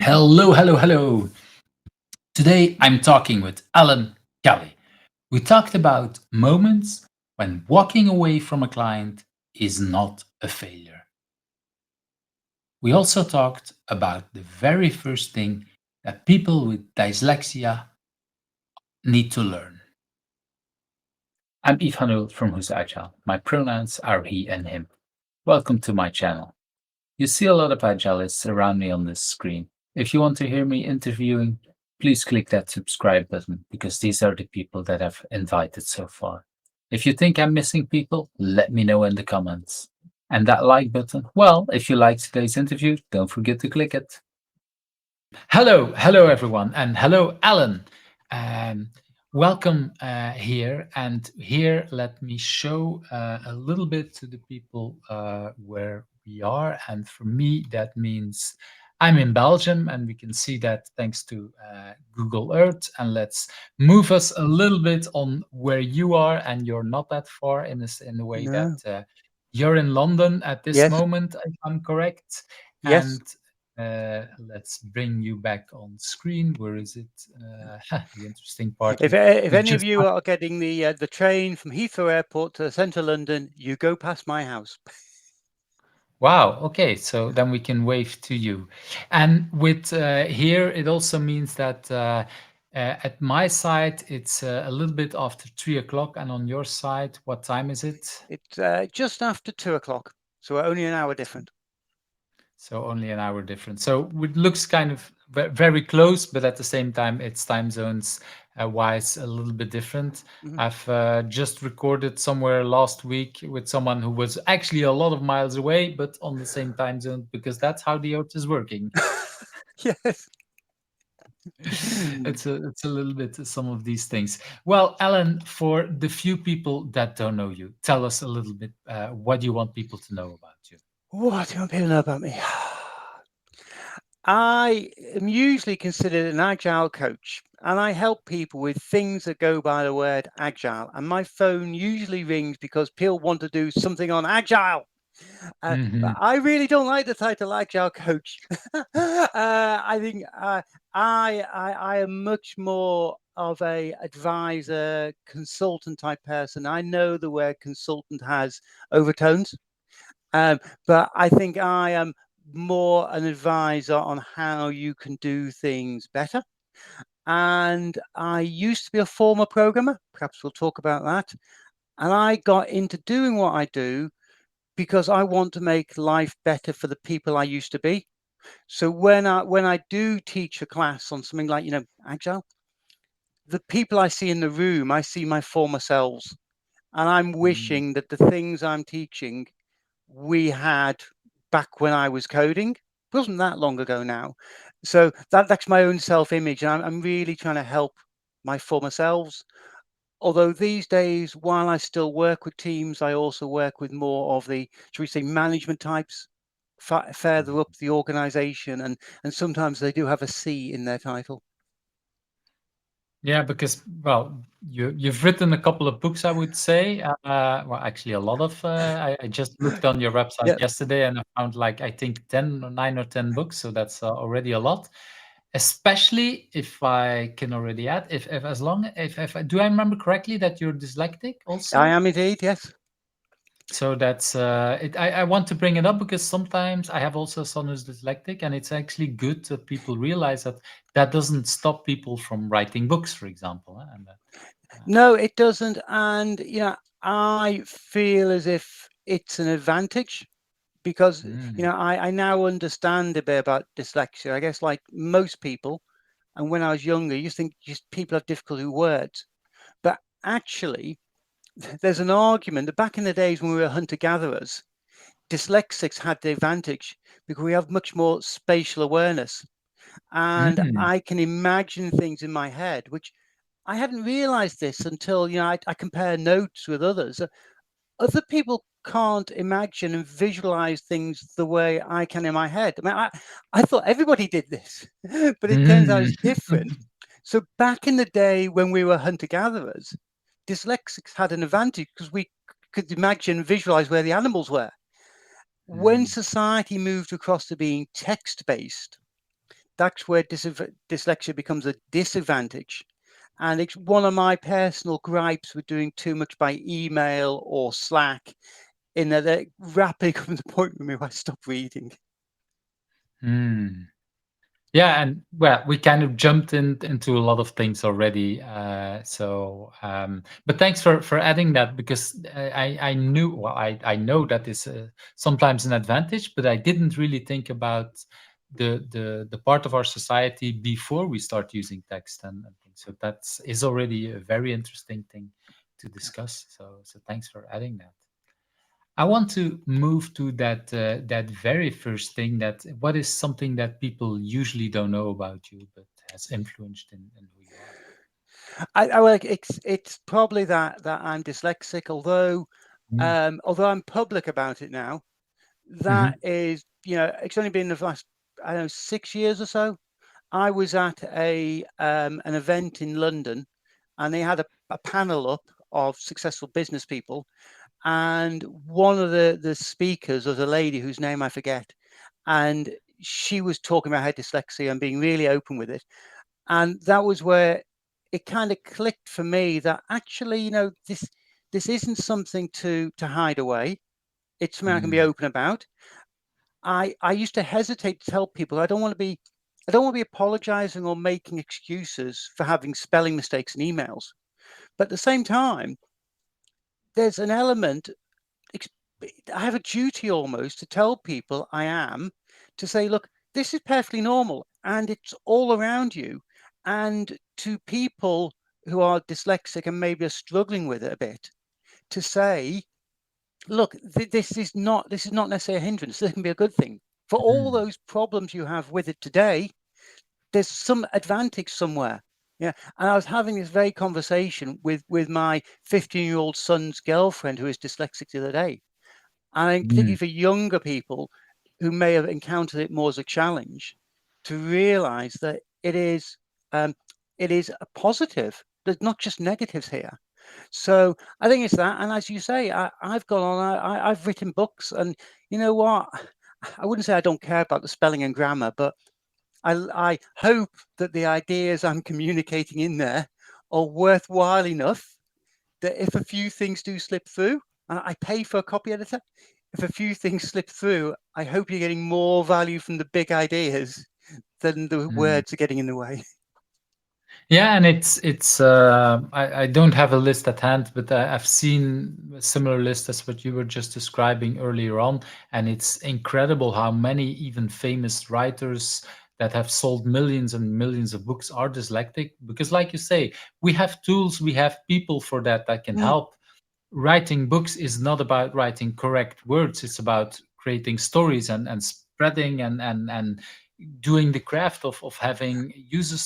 Hello, hello, hello. Today I'm talking with Allan Kelly. We talked about moments when walking away from a client is not a failure. We also talked about the very first thing that people with dyslexia need to learn. I'm Yves Hanul from Who's Agile. My pronouns are he and him. Welcome to my channel. You see a lot of agilists around me on this screen. If you want to hear me interviewing, please click that subscribe button because these are the people that I've invited so far. If you think I'm missing people, let me know in the comments. And that like button, well, if you liked today's interview, don't forget to click it. Hello everyone, and hello Allan. Um, Welcome here, and here let me show a little bit to the people where we are, and for me that means I'm in Belgium, and we can see that thanks to Google Earth. And let's move us a little bit on where you are, and you're not that far in a way No. that you're in London at this Yes. moment, if I'm correct. Yes. And let's bring you back on screen. Where is it? The interesting part. If We any of just you are getting the train from Heathrow Airport to central London, you go past my house. Wow. Okay. So then we can wave to you. And with here, it also means that at my side, it's a little bit after 3 o'clock. And on your side, what time is it? It's just after 2 o'clock, so we're only an hour different. So only an hour difference. So it looks kind of very close, but at the same time, it's time zones wise a little bit different. Mhm. I've just recorded somewhere last week with someone who was actually a lot of miles away, but on the same time zone, because that's how the Earth is working. Yes. It's a little bit some of these things. Well, Alan, for the few people that don't know you, tell us a little bit what you want people to know about you. What do you want people to know about me? I am usually considered an agile coach, and I help people with things that go by the word agile. And my phone usually rings because people want to do something on agile. But Mhm. I really don't like the title agile coach. I think I am much more of a advisor, consultant type person. I know the word consultant has overtones, but I think I am more an advisor on how you can do things better. And I used to be a former programmer. Perhaps we'll talk about that. And I got into doing what I do because I want to make life better for the people I used to be. So when I do teach a class on something like agile, the people I see in the room, I see my former selves, and I'm Mm. wishing that the things I'm teaching we had back when I was coding. It wasn't that long ago now. So that's my own self-image, and I'm really trying to help my former selves. Although these days, while I still work with teams, I also work with more of the, shall we say, management types further up the organization, and sometimes they do have a C in their title. Yeah, because well, you've written a couple of books, I would say. Well, actually, a lot of. I just looked on your website Yeah. yesterday, and I found like I think 9 or 10 books. So that's already a lot. Especially if I can already add, if as long if do I remember correctly that you're dyslexic I also? am indeed, yes. So that's it. I want to bring it up because sometimes I have also a son who's dyslexic, and it's actually good that people realize that that doesn't stop people from writing books, for example. And No, it doesn't. And I feel as if it's an advantage because mm, I now understand a bit about dyslexia. I guess like most people, and when I was younger, you think just people have difficulty with words. But actually, there's an argument that back in the days when we were hunter-gatherers, dyslexics had the advantage because we have much more spatial awareness. And mm, I can imagine things in my head, which I hadn't realized this until, I compare notes with others. Other people can't imagine and visualize things the way I can in my head. I mean, I thought everybody did this, but it turns out mm. it's different. So back in the day when we were hunter-gatherers, dyslexics had an advantage because we could imagine and visualize where the animals were. When Mm, society moved across to being text-based, that's where dyslexia becomes a disadvantage. And it's one of my personal gripes with doing too much by email or Slack, in that it rapidly comes to the point with me where I stop reading. Hmm. Yeah, and well, we kind of jumped into a lot of things already. But thanks for adding that, because I knew, well, I know that is sometimes an advantage, but I didn't really think about the part of our society before we start using text and things. So that's is already a very interesting thing to discuss. So thanks for adding that. I want to move to that very first thing. That what is something that people usually don't know about you, but has influenced in who you are. I like it's probably that I'm dyslexic, Mm. although I'm public about it now. That Mhm. is, it's only been the last, I don't know, 6 years or so. I was at an event in London, and they had a panel up of successful business people, and one of the speakers was a lady whose name I forget, and she was talking about her dyslexia and being really open with it. And that was where it kind of clicked for me that actually, this isn't something to hide away. It's something I can be Mm. open about. I used to hesitate to tell people I don't want to be apologizing or making excuses for having spelling mistakes in emails. But at the same time, there's an element, I have a duty almost to tell people to say, look, this is perfectly normal and it's all around you. And to people who are dyslexic and maybe are struggling with it a bit, to say, look, this is not necessarily a hindrance. This can be a good thing. For all Mm. those problems you have with it today, there's some advantage somewhere. Yeah. And I was having this very conversation with my 15-year-old son's girlfriend who is dyslexic the other day. And particularly Mm. for younger people who may have encountered it more as a challenge, to realize that um, it is a positive. There's not just negatives here. So I think it's that. And as you say, I've gone on, I've written books, and you know what? I wouldn't say I don't care about the spelling and grammar, but I hope that the ideas I'm communicating in there are worthwhile enough that if a few things do slip through, I pay for a copy editor. If a few things slip through, I hope you're getting more value from the big ideas than the Mm. words are getting in the way. Yeah, and it's I don't have a list at hand, but I've seen a similar list as what you were just describing earlier on, and it's incredible how many even famous writers that have sold millions and millions of books are dyslexic. Because, like you say, we have tools, we have people for that can Mm, help. Writing books is not about writing correct words; it's about creating stories and spreading and doing the craft of having yeah. user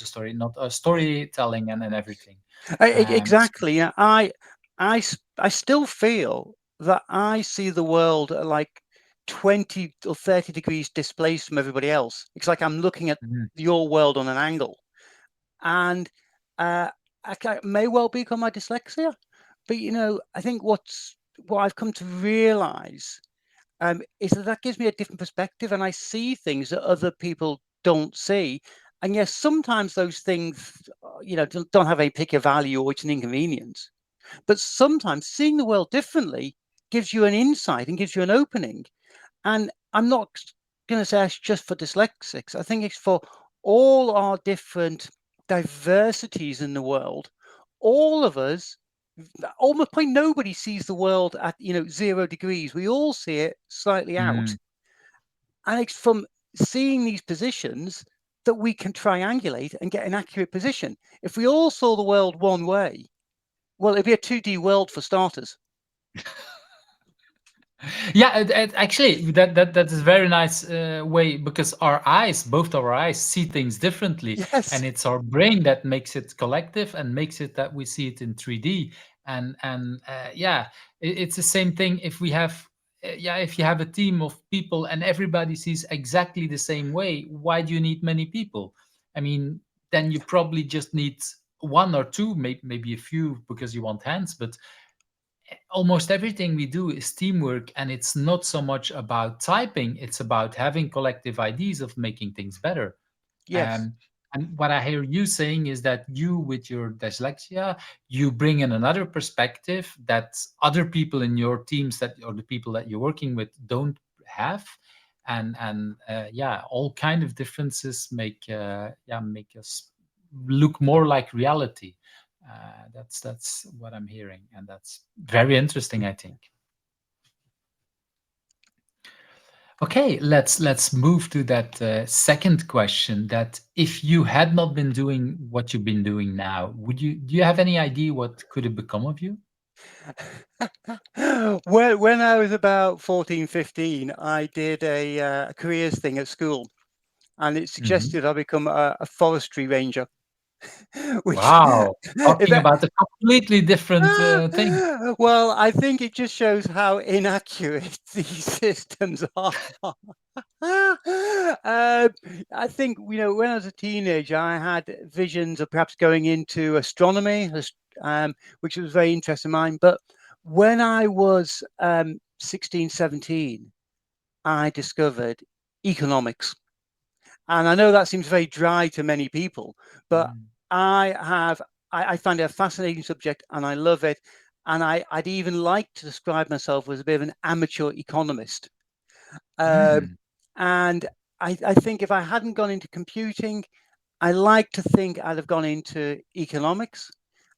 story, not storytelling and everything. So, Exactly. Yeah. I still feel that I see the world at like 20 or 30 degrees displaced from everybody else. It's like I'm looking at mhm, your world on an angle. And uh, may well become my dyslexia. But I think what I've come to realize is that gives me a different perspective, and I see things that other people don't see. And yes, sometimes those things, don't have any particular value or it's an inconvenience. But sometimes seeing the world differently gives you an insight and gives you an opening. And I'm not going to say it's just for dyslexics. I think it's for all our different diversities in the world. All of us, almost point, nobody sees the world at 0 degrees. We all see it slightly out, mm. and it's from seeing these positions that we can triangulate and get an accurate position. If we all saw the world one way, well, it'd be a 2D world for starters. Yeah, actually, that is a very nice way, because our eyes, both our eyes, see things differently, Yes. and it's our brain that makes it collective and makes it that we see it in 3D. And yeah, it's the same thing if we have. Yeah, if you have a team of people and everybody sees exactly the same way, why do you need many people? I mean, then you probably just need one or two, maybe a few, because you want hands. But almost everything we do is teamwork, and it's not so much about typing, it's about having collective ideas of making things better. Yes. um, and what I hear you saying is that you, with your dyslexia, you bring in another perspective that other people in your teams, that or the people that you're working with, don't have. And yeah, all kind of differences make us look more like reality. That's what I'm hearing, and that's very interesting, I think. Okay, let's move to that second question. That if you had not been doing what you've been doing now, would you do you have any idea what could have become of you? When I was about 14, 15, I did a careers thing at school, and it Mhm. suggested I become a forestry ranger, which Wow, if talking that, about a completely different thing. well, I think it just shows how inaccurate these systems are. I think, when I was a teenager, I had visions of perhaps going into astronomy, which was very interesting in mine. But when I was 16, 17, I discovered economics. And I know that seems very dry to many people, but Mm. I have, I find it a fascinating subject and I love it. And I'd even like to describe myself as a bit of an amateur economist. Um, Mm. and I think if I hadn't gone into computing, I like to think I'd have gone into economics.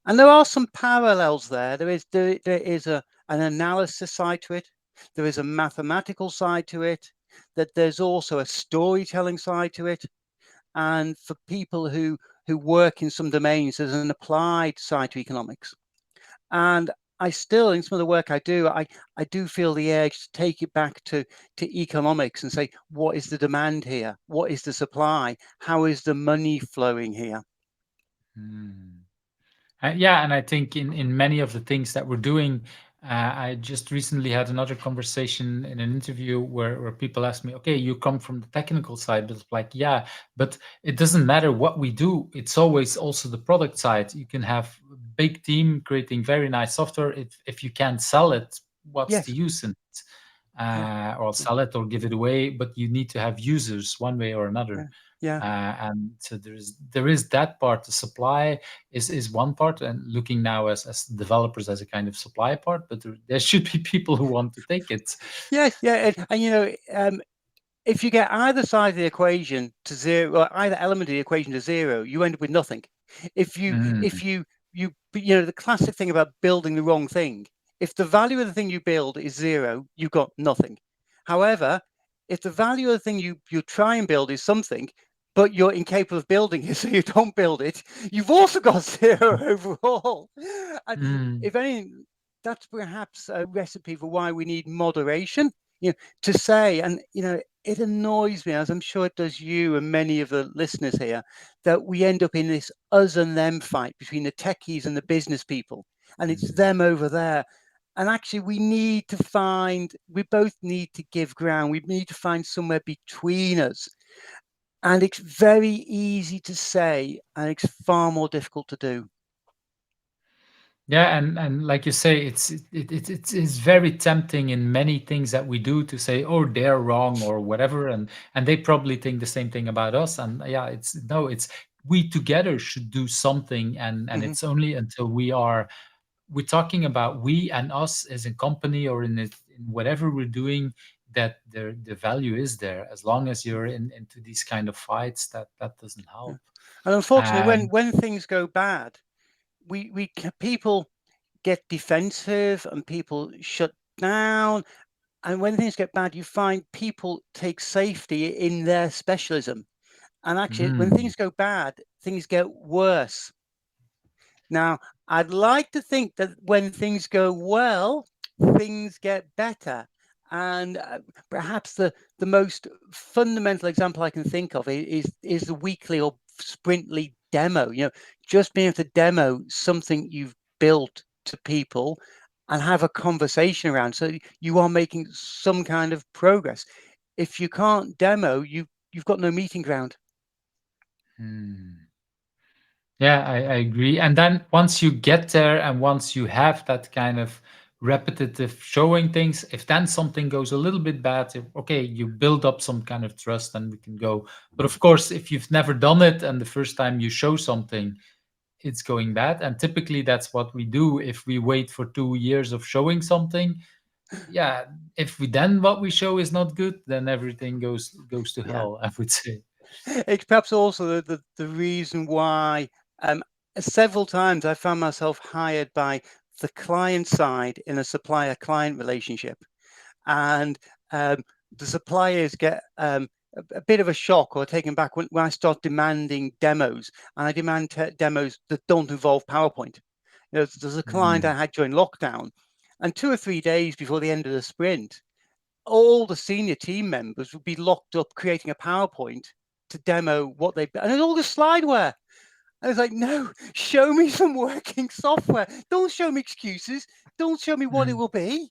And there are some parallels there. There is an analysis side to it. There is a mathematical side to it. That there's also a storytelling side to it. And for people who work in some domains, there's an applied side to economics. And I still, in some of the work I do, I do feel the urge to take it back to economics and say, what is the demand here? What is the supply? How is the money flowing here? Mm. Yeah, and I think in many of the things that we're doing, I just recently had another conversation in an interview where people asked me, "Okay, you come from the technical side," but it's like, yeah, but it doesn't matter what we do. It's always also the product side. You can have a big team creating very nice software. If you can't sell it, what's the Yes. use in it? Yeah. Or Yeah. sell it or give it away, but you need to have users one way or Yeah. another. Yeah. And so there is that part. The supply is one part, and looking now as developers as a kind of supply part, but there should be people who want to take it. Yes. Yeah. And if you get either side of the equation to zero, or either element of the equation to zero, you end up with nothing. If you Mm, if you the classic thing about building the wrong thing, if the value of the thing you build is zero, you've got nothing. However, if the value of the thing you try and build is something, but you're incapable of building it, so you don't build it, you've also got zero overall. And mm, if anything, that's perhaps a recipe for why we need moderation. To say, and it annoys me, as I'm sure it does you and many of the listeners here, that we end up in this us and them fight between the techies and the business people, and it's mm. them over there. And actually, we both need to give ground. We need to find somewhere between us. And it's very easy to say, and it's far more difficult to do. Yeah, and like you say, it's very tempting in many things that we do to say, "Oh, they're wrong" or whatever, and they probably think the same thing about us. And yeah, it's no, it's we together should do something, and Mhm. it's only until we're talking about we and us as a company or in whatever we're doing, that the value is there. As long as you're into these kind of fights, that doesn't Yeah. help. And unfortunately, Um, when things go bad, people get defensive and people shut down. And when things get bad, you find people take safety in their specialism. And actually, when mm, things go bad, things get worse. Now, I'd like to think that when things go well, things get better. And perhaps the most fundamental example I can think of is the weekly or sprintly demo. Just being able to demo something you've built to people and have a conversation around. So you are making some kind of progress. If you can't demo, you've got no meeting ground. mm. Yeah, I agree. And then once you get there and once you have that kind of repetitive showing things. If then something goes a little bit bad, okay, you build up some kind of trust and we can go. But of course, if you've never done it and the first time you show something, it's going bad. And typically that's what we do. If we wait for 2 years of showing something, yeah, if we then what we show is not good, then everything goes to Yeah. hell, I would say. It's perhaps also the reason why several times I found myself hired by the client side in a supplier-client relationship, and the suppliers get a bit of a shock or taken back when I start demanding demos, and I demand demos that don't involve PowerPoint. You know, there's a client I Mm, had during lockdown, and 2 or 3 days before the end of the sprint, all the senior team members would be locked up creating a PowerPoint to demo what they and it's all the slideware. I was like, no, show me some working software. Don't show me excuses. Don't show me what it mm. will be.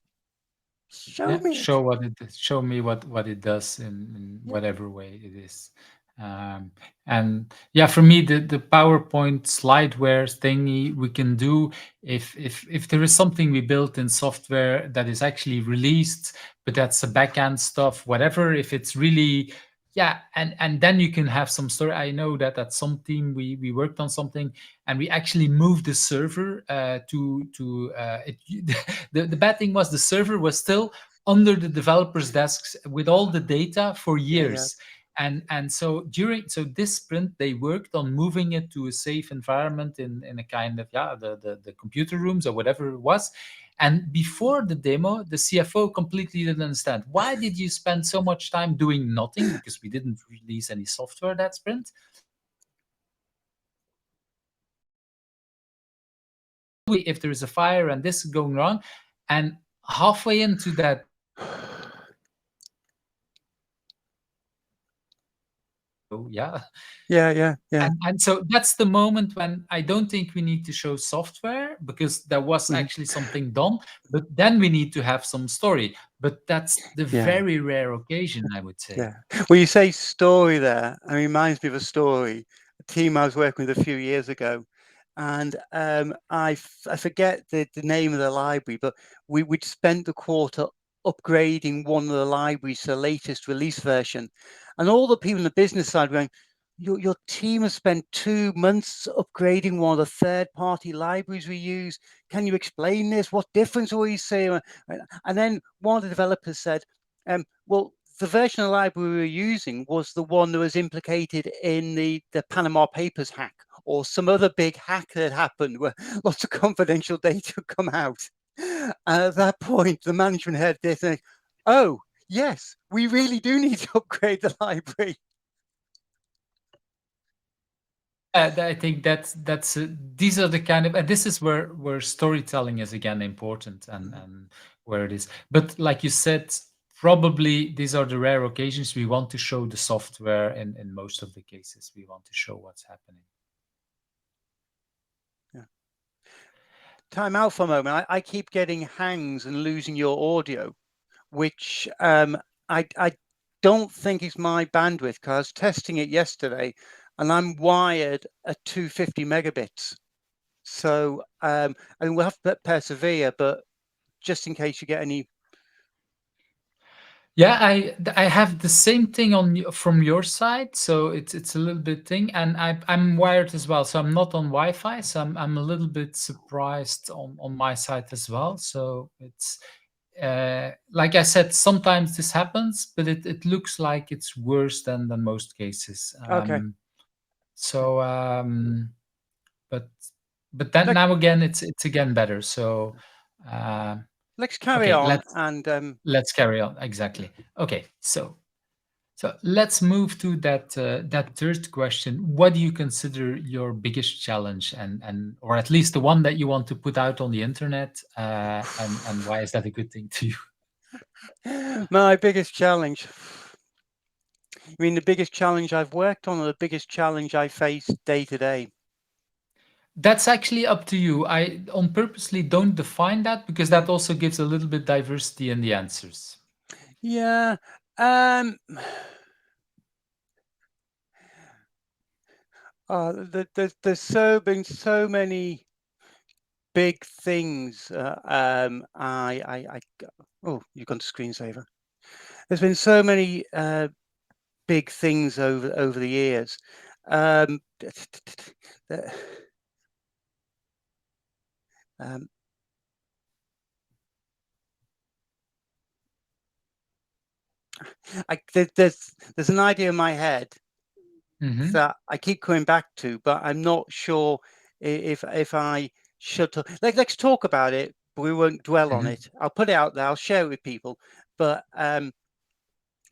Show Yeah, me it. show what it is. Show me what it does in Yeah, whatever way it is. Um, and yeah, for me, the PowerPoint slideware thingy we can do if there is something we built in software that is actually released, but that's a backend stuff, whatever. If it's really yeah, and then you can have some story. I know that at some team we worked on something and we actually moved the server to it. The bad thing was the server was still under the developers' desks with all the data for yeah, yeah. years. And so this sprint they worked on moving it to a safe environment in a kind of the computer rooms or whatever it was. And before the demo, the CFO completely didn't understand. Why did you spend so much time doing nothing? Because we didn't release any software that sprint. If there is a fire and this is going wrong, and halfway into that yeah. Yeah, yeah, yeah. And so that's the moment when I don't think we need to show software because there was Mhm. actually something done, but then we need to have some story. But that's the Yeah, very rare occasion, I would say. yeah. Well, you say story there, and it reminds me of a story. A team I was working with a few years ago, and I forget the name of the library, but we'd spent the quarter upgrading one of the libraries to the latest release version, and all the people on the business side were going, your team has spent 2 months upgrading one of the third-party libraries we use. Can you explain this? What difference are we seeing? And then one of the developers said, well, the version of the library we were using was the one that was implicated in the Panama Papers hack or some other big hack that happened where lots of confidential data come out. And at that point, the management heard this and, oh, yes, we really do need to upgrade the library. I think that's these are the kind of and this is where storytelling is again important and where it is. But like you said, probably these are the rare occasions we want to show the software. In most of the cases, we want to show what's happening. Yeah. Time out for a moment. I keep getting hangs and losing your audio, which I don't think is my bandwidth because I was testing it yesterday and I'm wired at 250 megabits. So I mean, we'll have to persevere, but just in case you get any. Yeah, I have the same thing from your side, so it's a little bit thing, and I'm wired as well, so I'm not on Wi-Fi, so I'm a little bit surprised on my side as well. So it's like I said, sometimes this happens, but it looks like it's worse than most cases. Okay. So but but then Let, now again it's again better. So uh, let's carry okay, on. let's And let's carry on. Exactly. Okay, so let's move to that third question. What do you consider your biggest challenge, and or at least the one that you want to put out on the internet, and why is that a good thing to you? my biggest challenge. I mean, the biggest challenge I've worked on, or the biggest challenge I face day to day. That's actually up to you. I on purposely don't define that because that Mm, also gives a little bit diversity in the answers. yeah. There's been so many big things. Oh, you've gone to screensaver. There's been so many big things over the years. Um, there's an idea in my head that I keep coming back to, but I'm not sure if I should. Let's talk about it, but we won't dwell on it. I'll put it out there. I'll share it with people. But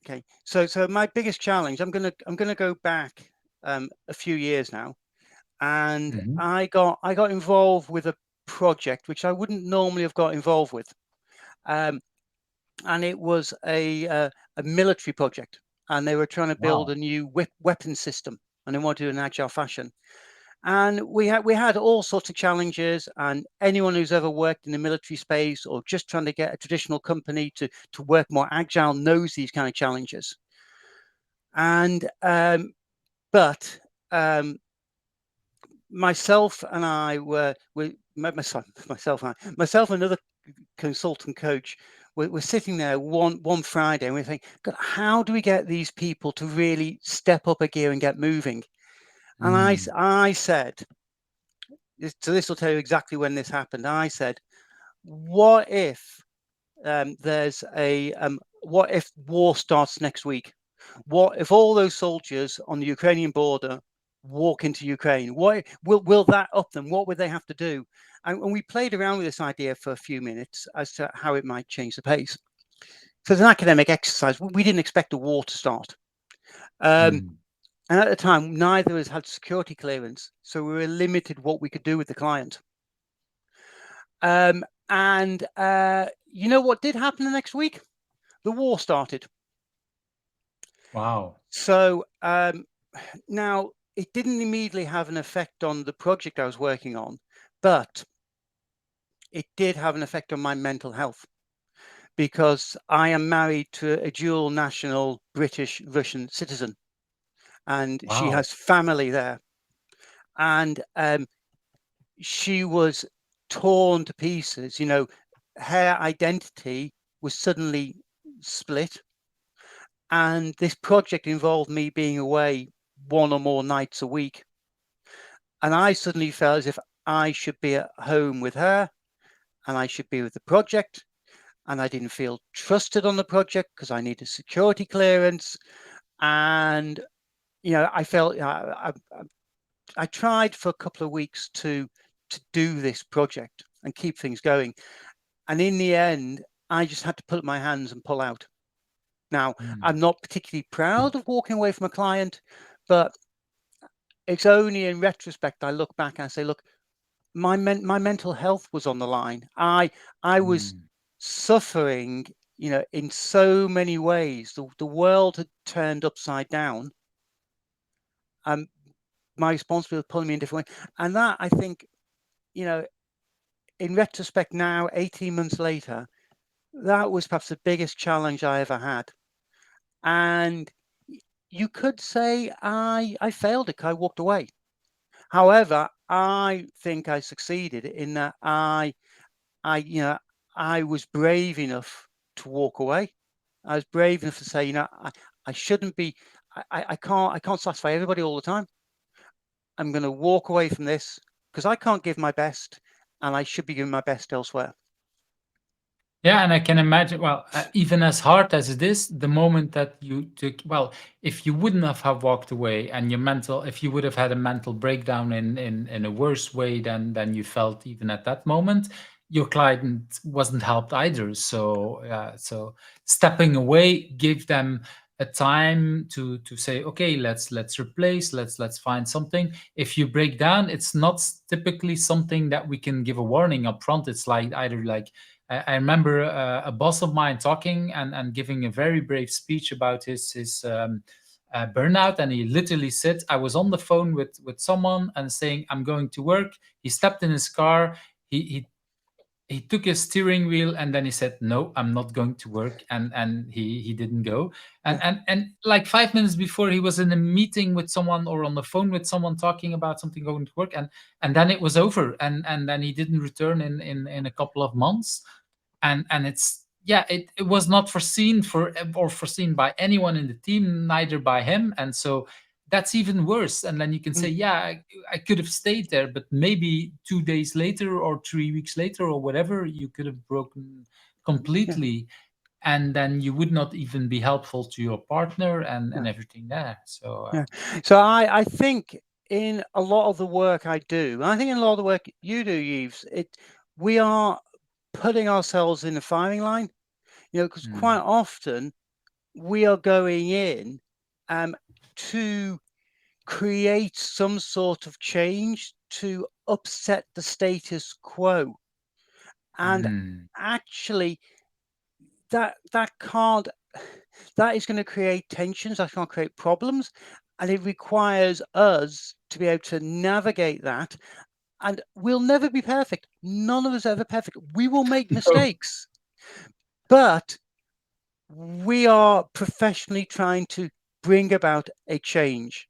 okay. So my biggest challenge. I'm gonna go back a few years now, and I got involved with a project which I wouldn't normally have got involved with. And it was a military project, and they were trying to build Wow. a new weapon system, and they wanted to do it in an agile fashion. And we had all sorts of challenges, and anyone who's ever worked in the military space or just trying to get a traditional company to work more agile knows these kind of challenges. And but myself and I were myself and another consultant coach, we're sitting there one Friday, and we think, God, how do we get these people to really step up a gear and get moving? And I said, so this will tell you exactly when this happened. I said, what if there's a what if war starts next week? What if all those soldiers on the Ukrainian border walk into Ukraine? What will that up them? What would they have to do? And we played around with this idea for a few minutes as to how it might change the pace. So it's an academic exercise. We didn't expect a war to start. And at the time, neither of us had security clearance, so we were limited what we could do with the client. And you know what did happen the next week? The war started. Wow. So now it didn't immediately have an effect on the project I was working on, but it did have an effect on my mental health, because I am married to a dual national British-Russian citizen, and she Wow. has family there. And she was torn to pieces. You know, her identity was suddenly split. And this project involved me being away one or more nights a week. And I suddenly felt as if I should be at home with her, and I should be with the project. And I didn't feel trusted on the project because I needed security clearance. And, you know, I felt I tried for a couple of weeks to do this project and keep things going. And in the end, I just had to put up my hands and pull out. Now, I'm not particularly proud of walking away from a client, but it's only in retrospect I look back and I say, look, my mental health was on the line. I was suffering, you know, in so many ways. The world had turned upside down. My responsibility was pulling me in different ways. And that, I think, you know, in retrospect now, 18 months later, that was perhaps the biggest challenge I ever had. And you could say I failed it. I walked away. However, I think I succeeded in that I was brave enough to walk away. I was brave enough to say, you know, I shouldn't be. I can't satisfy everybody all the time. I'm going to walk away from this because I can't give my best, and I should be giving my best elsewhere. Yeah, and I can imagine, well, even as hard as it is, the moment that you took, well, if you wouldn't have walked away and if you would have had a mental breakdown in a worse way than you felt even at that moment, your client wasn't helped either. So stepping away gave them a time to say, okay, let's replace, let's find something. If you break down, it's not typically something that we can give a warning up front. It's like either like, I remember a boss of mine talking and giving a very brave speech about his burnout, and he literally said, "I was on the phone with someone and saying I'm going to work." He stepped in his car. He he took his steering wheel and then he said, no, I'm not going to work, and he didn't go. Yeah, And like 5 minutes before, he was in a meeting with someone or on the phone with someone talking about something going to work, and then it was over, and then he didn't return in a couple of months. And it's, yeah, it was not foreseen for or foreseen by anyone in the team, neither by him. And so that's even worse. And then you can say, mm, yeah, I could have stayed there, but maybe 2 days later or 3 weeks later or whatever, you could have broken yeah, completely, and then you would not even be helpful to your partner and yeah, everything there. So yeah. So I think in a lot of the work I do, and I think in a lot of the work you do, Yves, we are putting ourselves in the firing line. Because mm, quite often we are going in to create some sort of change to upset the status quo. And mm, actually, that can't that is going to create tensions, that's going to create problems, and it requires us to be able to navigate that. And we'll never be perfect. None of us are ever perfect. We will make no, mistakes, but we are professionally trying to bring about a change.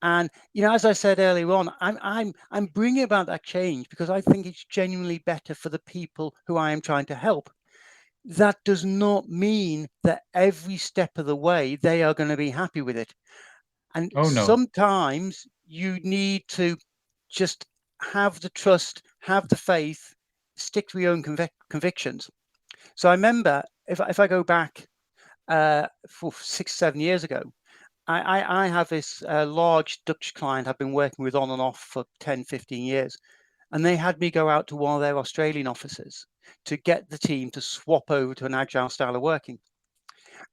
And as I said earlier on, I'm bringing about that change because I think it's genuinely better for the people who I am trying to help. That does not mean that every step of the way they are going to be happy with it. And oh no. sometimes you need to just have the trust, have the faith, stick to your own convictions. So I remember if I go back for 6, 7 years ago, I have this large Dutch client I've been working with on and off for 10, 15 years. And they had me go out to one of their Australian offices to get the team to swap over to an agile style of working.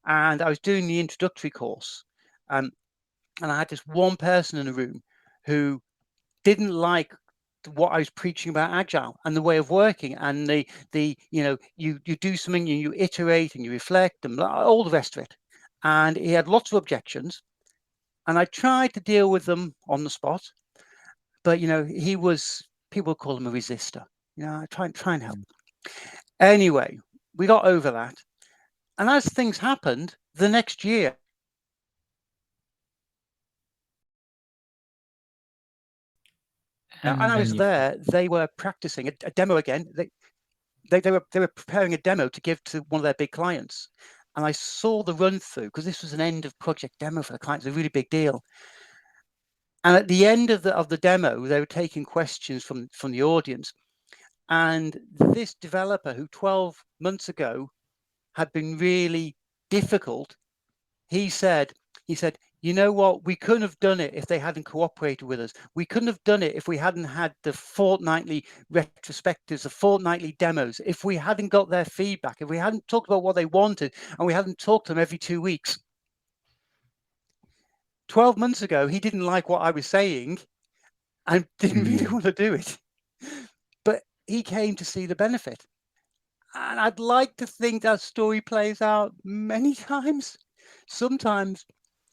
And I was doing the introductory course. Um, and I had this one person in the room who didn't like what I was preaching about agile and the way of working and the you do something and you iterate and you reflect and all the rest of it. And he had lots of objections, and I tried to deal with them on the spot. But he was, people call him a resistor. I try and help. Mm. Anyway, we got over that, and as things happened, the next year, and And I then was you felt, there, they were practicing a demo again. They were preparing a demo to give to one of their big clients, and I saw the run through because this was an end of project demo for the client. It's a really big deal. And at the end of the demo, they were taking questions from the audience. And this developer, who 12 months ago had been really difficult, he said, you know what? We couldn't have done it if they hadn't cooperated with us. We couldn't have done it if we hadn't had the fortnightly retrospectives, the fortnightly demos, if we hadn't got their feedback, if we hadn't talked about what they wanted, and we hadn't talked to them every 2 weeks. 12 months ago, he didn't like what I was saying and didn't really mm, want to do it. But he came to see the benefit. And I'd like to think that story plays out many times. Sometimes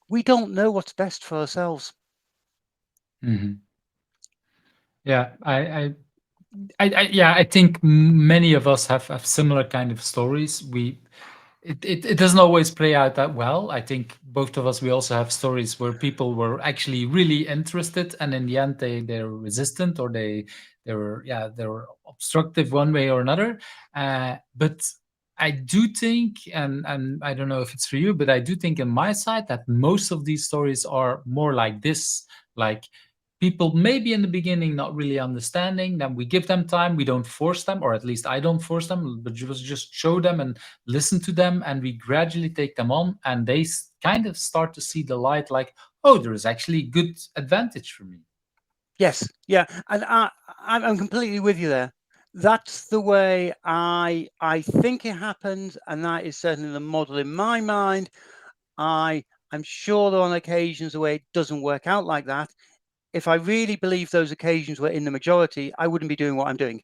we don't know what's best for ourselves. mhm. Yeah, yeah, I think many of us have similar kind of stories. It doesn't always play out that well. I think both of us, we also have stories where people were actually really interested, and in the end they're resistant, or they were obstructive one way or another. But I do think, and I don't know if it's for you, but I do think on my side that most of these stories are more like this, like people maybe in the beginning not really understanding, then we give them time, we don't force them, or at least I don't force them, but just show them and listen to them, and we gradually take them on, and they kind of start to see the light, like, oh, there is actually good advantage for me. Yes, yeah, and I'm completely with you there. That's the way I think it happens, and that is certainly the model in my mind. I'm sure there are on occasions where it doesn't work out like that. If I really believe those occasions were in the majority, I wouldn't be doing what I'm doing.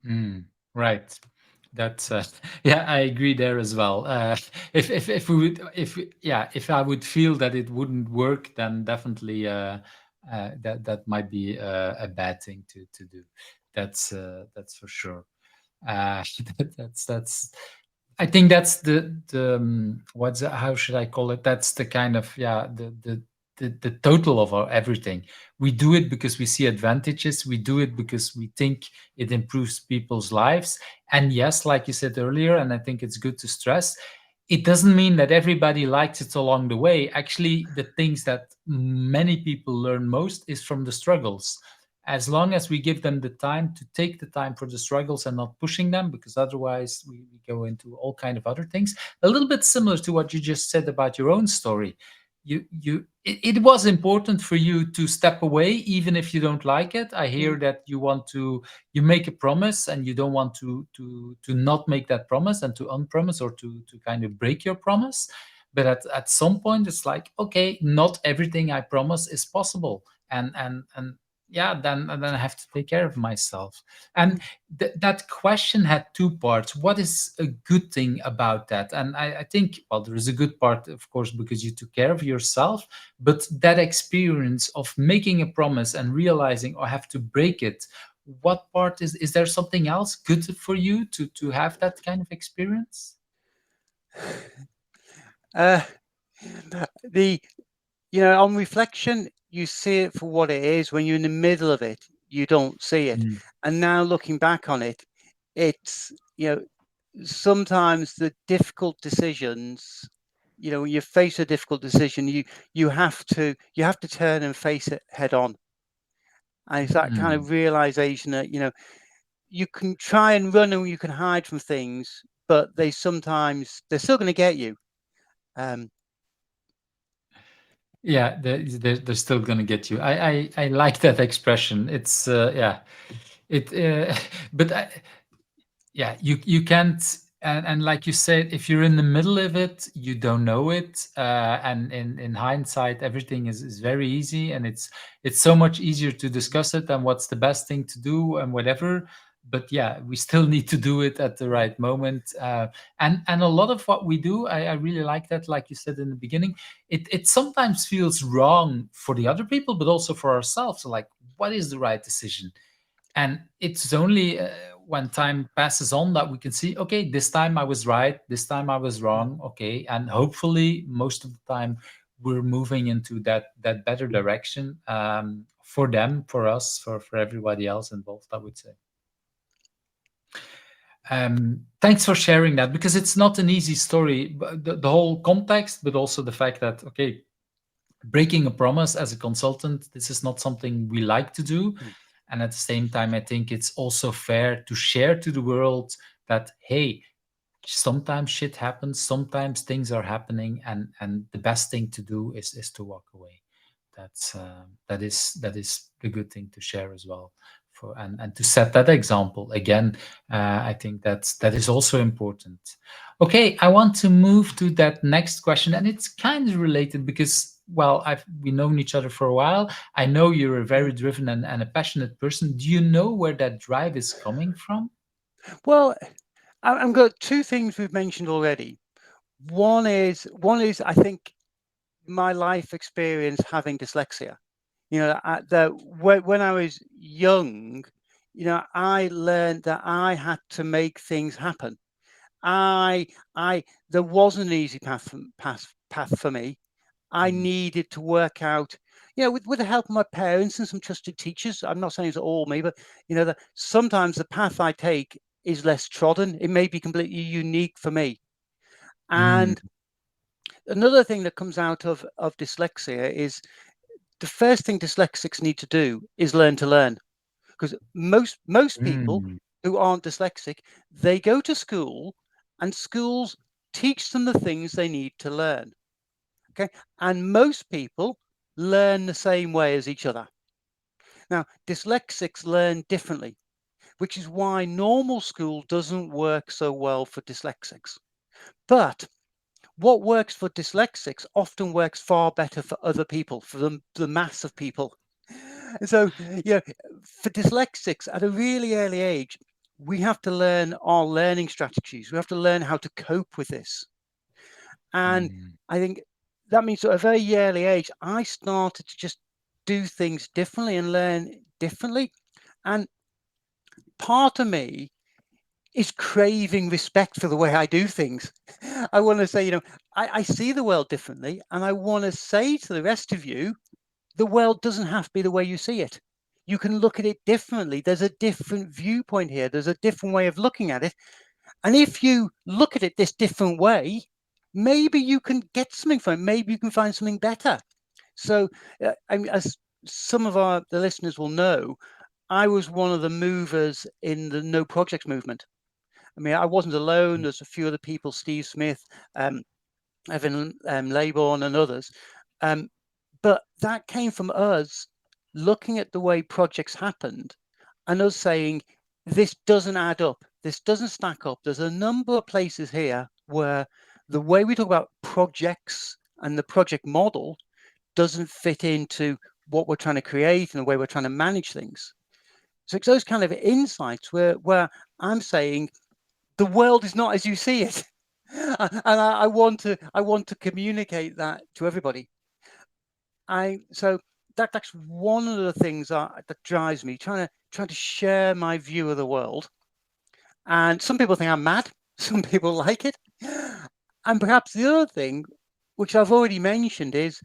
Mm, right. That's yeah, I agree there as well. If we would, yeah, if I would feel that it wouldn't work, then definitely that might be a bad thing to do. That's for sure. Uh, that's. I think that's the what's how should I call it? That's the kind of yeah the total of our everything. We do it because we see advantages. We do it because we think it improves people's lives. And yes, like you said earlier, and I think it's good to stress, it doesn't mean that everybody likes it along the way. Actually, the things that many people learn most is from the struggles. As long as we give them the time to take the time for the struggles and not pushing them, because otherwise we go into all kind of other things. A little bit similar to what you just said about your own story. It was important for you to step away even if you don't like it. I hear Mm. that you make a promise and you don't want to not make that promise and to unpromise or to kind of break your promise. But at some point it's like, okay, not everything I promise is possible. And yeah, then I have to take care of myself. And Mm. that question had two parts. What is a good thing about that? And I think, well, there is a good part, of course, because you took care of yourself. But that experience of making a promise and realizing, oh, I have to break it. What part is there something else good for you to have that kind of experience? Uh, the on reflection, you see it for what it is. When you're in the middle of it, you don't see it. Mm. And now looking back on it, it's sometimes the difficult decisions. When you face a difficult decision, you have to turn and face it head on. And it's that kind Mm. of realization that you can try and run and you can hide from things, but they're still going to get you. Um, Yeah, they're still gonna get you. I like that expression. It's yeah, it. But yeah, you can't. And like you said, if you're in the middle of it, you don't know it. And in hindsight, everything is very easy, and it's so much easier to discuss it and what's the best thing to do and whatever. But yeah, we still need to do it at the right moment. And a lot of what we do, I really like that. Like you said in the beginning, it sometimes feels wrong for the other people, but also for ourselves. Like, what is the right decision? And it's only when time passes on that we can see, okay, this time I was right, this time I was wrong, okay, and hopefully most of the time we're moving into that better direction, for them, for us, for everybody else involved, I would say. Thanks for sharing that, because it's not an easy story, but the whole context, but also the fact that, okay, breaking a promise as a consultant, this is not something we like to do. mm, And at the same time, I think it's also fair to share to the world that, hey, sometimes shit happens, sometimes things are happening, and the best thing to do is to walk away. That is the good thing to share as well, for and to set that example again. I think that is also important. Okay, I want to move to that next question, and it's kind of related because, well, we known each other for a while. I know you're a mm. very driven and a passionate person. Do you know where that drive is coming from? Well, I've got two things we've mentioned already. One is I think my life experience having dyslexia. When I was young, I learned that I had to make things happen. I I There wasn't an easy path for me. I Mm. needed to work out, with the help of my parents and some trusted teachers. I'm not saying it's all me, but that sometimes the path I take is less trodden. It may be completely unique for me. Mm. And another thing that comes out of dyslexia is the first thing dyslexics need to do is learn to learn. Because most people Mm. who aren't dyslexic, they go to school and schools teach them the things they need to learn. Okay. And most people learn the same way as each other. Now, dyslexics learn differently, which is why normal school doesn't work so well for dyslexics. But what works for dyslexics often works far better for other people, for the mass of people. And so, for dyslexics at a really early age, we have to learn our learning strategies. We have to learn how to cope with this. And Mm. I think that means at a very early age, I started to just do things differently and learn differently. And part of me is craving respect for the way I do things. I want to say, I see the world differently, and I want to say to the rest of you, the world doesn't have to be the way you see it. You can look at it differently. There's a different viewpoint here. There's a different way of looking at it. And if you look at it this different way, maybe you can get something from it. Maybe you can find something better. So, as some of the listeners will know, I was one of the movers in the no projects movement. I mean, I wasn't alone. There's a few other people, Steve Smith, Evan Laybourne, and others. But that came from us looking at the way projects happened and us saying, this doesn't add up. This doesn't stack up. There's a number of places here where the way we talk about projects and the project model doesn't fit into what we're trying to create and the way we're trying to manage things. So it's those kind of insights where I'm saying the world is not as you see it. And I want to communicate that to everybody. So that's one of the things that drives me, trying to share my view of the world. And some people think I'm mad, some people like it. And perhaps the other thing, which I've already mentioned, is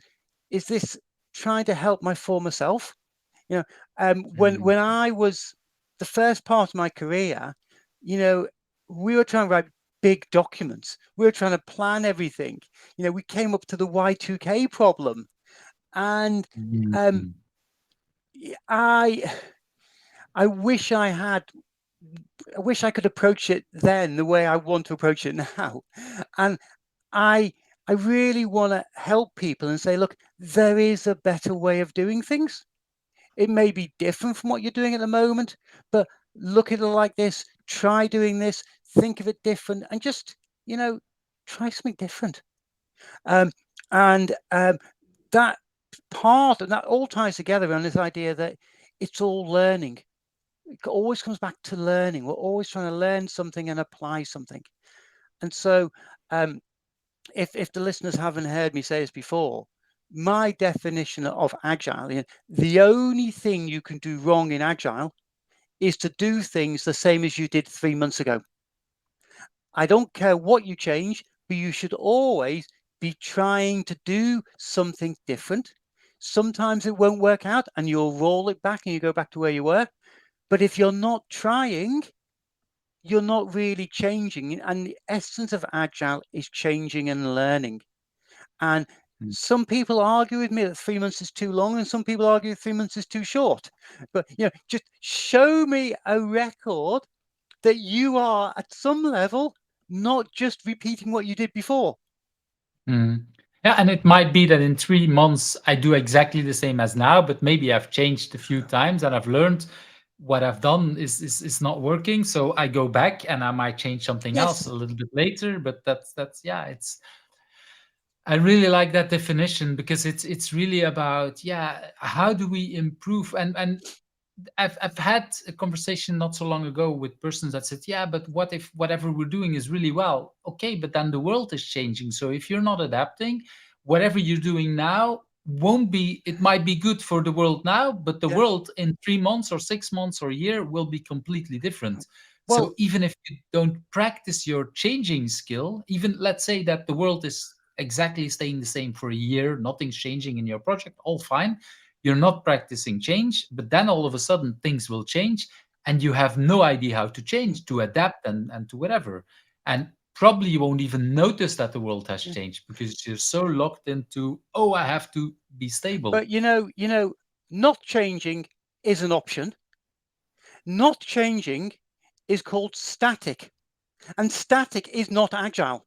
this trying to help my former self. When I was the first part of my career, we were trying to write big documents. We were trying to plan everything. We came up to the Y2K problem. And I wish I could approach it then the way I want to approach it now. And I really want to help people and say, look, there is a better way of doing things. It may be different from what you're doing at the moment, but look at it like this, try doing this, think of it different, and just, try something different. And that part, and that all ties together on this idea that it's all learning. It always comes back to learning. We're always trying to learn something and apply something. And so if the listeners haven't heard me say this before, my definition of agile, the only thing you can do wrong in agile is to do things the same as you did 3 months ago. I don't care what you change, but you should always be trying to do something different. Sometimes it won't work out and you'll roll it back and you go back to where you were. But if you're not trying, you're not really changing. And the essence of agile is changing and learning. And some people argue with me that 3 months is too long, and some people argue 3 months is too short. But just show me a record that you are at some level not just repeating what you did before. Yeah, and it might be that in 3 months I do exactly the same as now, but maybe I've changed a few times and I've learned what I've done is not working. So I go back and I might change something else Yes. a little bit later. But that's yeah, it's I really like that definition because it's really about how do we improve and I've had a conversation not so long ago with persons that said, yeah, but what if whatever we're doing is really well? Okay, but then the world is changing. So if you're not adapting, whatever you're doing now won't be, it might be good for the world now, but the Yeah. world in 3 months or 6 months or a year will be completely different. Well, So even if you don't practice your changing skill, even let's say that the world is exactly staying the same for a year, nothing's changing in your project, all fine, you're not practicing change, but then all of a sudden things will change and you have no idea how to change, to adapt and to whatever. And probably you won't even notice that the world has changed because you're so locked into, oh, I have to be stable. but not changing is an option. Not changing is called static, and static is not agile.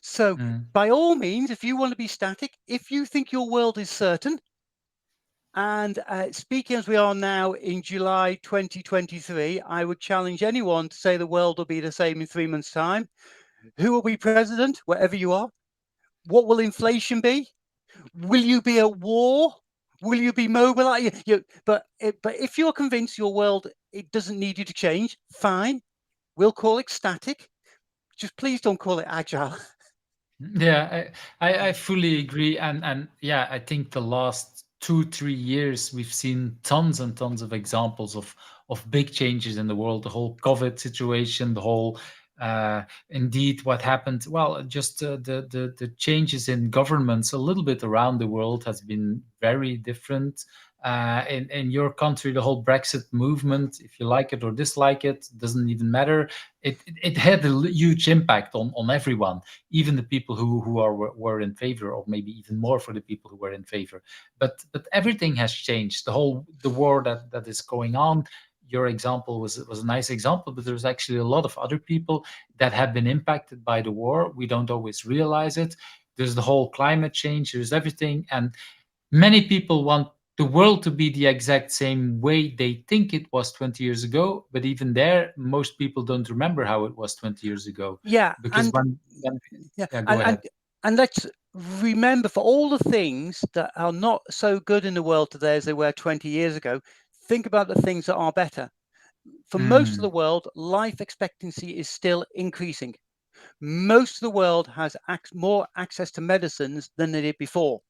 So by all means, if you want to be static, if you think your world is certain, and speaking as we are now in July 2023, I would challenge anyone to say the world will be the same in 3 months' time. Who will be president, wherever you are? What will inflation be? Will you be at war? Will you be mobilized? But if you're convinced your world, it doesn't need you to change, fine. We'll call it static. Just please don't call it agile. Yeah, I fully agree, and yeah, I think the last 2-3 years, we've seen tons and tons of examples of big changes in the world. The whole COVID situation, the whole indeed what happened. Well, just the changes in governments a little bit around the world has been very different. In your country, the whole Brexit movement, if you like it or dislike it, doesn't even matter. It had a huge impact on everyone, even the people were in favor, or maybe even more for the people who were in favor. But everything has changed. The war that is going on. Your example was a nice example, but there's actually a lot of other people that have been impacted by the war. We don't always realize it. There's the whole climate change. There's everything, and many people want the world to be the exact same way they think it was 20 years ago. But even there, most people don't remember how it was 20 years ago. Yeah, Because when yeah, yeah, go ahead. and let's remember, for all the things that are not so good in the world today as they were 20 years ago, think about the things that are better. For most of the world, life expectancy is still increasing. Most of the world has more access to medicines than they did before.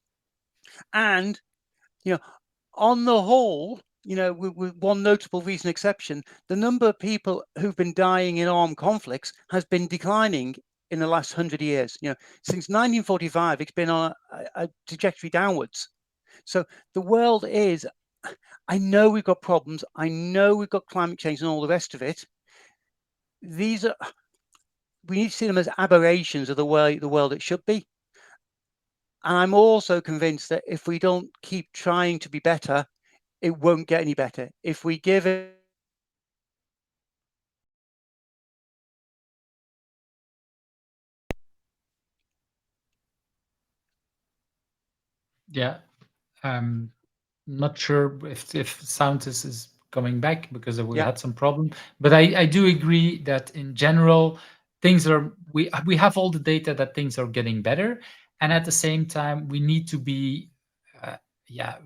And, you know, on the whole, with one notable recent exception, the number of people who've been dying in armed conflicts has been declining in the last 100 years. Since 1945, it's been on a trajectory downwards. So the world is, I know we've got problems. I know we've got climate change and all the rest of it. We need to see them as aberrations of the way the world it should be. And I'm also convinced that if we don't keep trying to be better, it won't get any better. If we give it Yeah. Not sure if sound is coming back because we yeah, had some problem. But I do agree that in general, we have all the data that things are getting better, and at the same time, we need to be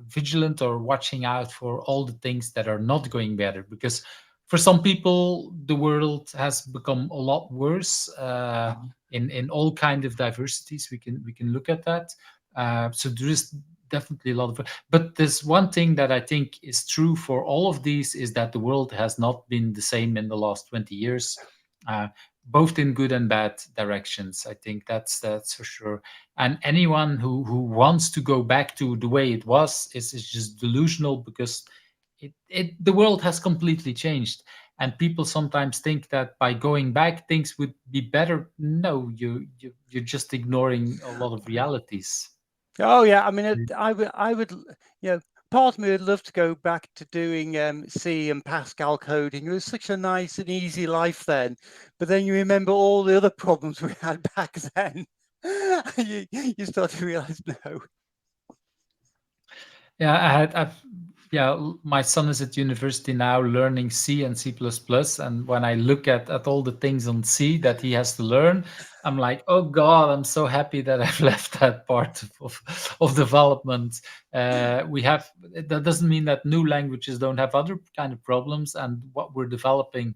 vigilant or watching out for all the things that are not going better, because for some people the world has become a lot worse in all kind of diversities. We can look at that. So there is definitely a lot of, but there's one thing that I think is true for all of these, is that the world has not been the same in the last 20 years, uh, both in good and bad directions. I think that's for sure. And anyone who wants to go back to the way it was is just delusional, because the world has completely changed. And people sometimes think that by going back things would be better. No, you're just ignoring a lot of realities. oh yeah. I mean, I would, part of me would love to go back to doing C and Pascal coding. It was such a nice and easy life then. But then you remember all the other problems we had back then. you start to realize, no. Yeah, my son is at university now learning C and C++. And when I look at all the things on C that he has to learn, I'm like, oh God, I'm so happy that I've left that part of development. That doesn't mean that new languages don't have other kind of problems. And what we're developing,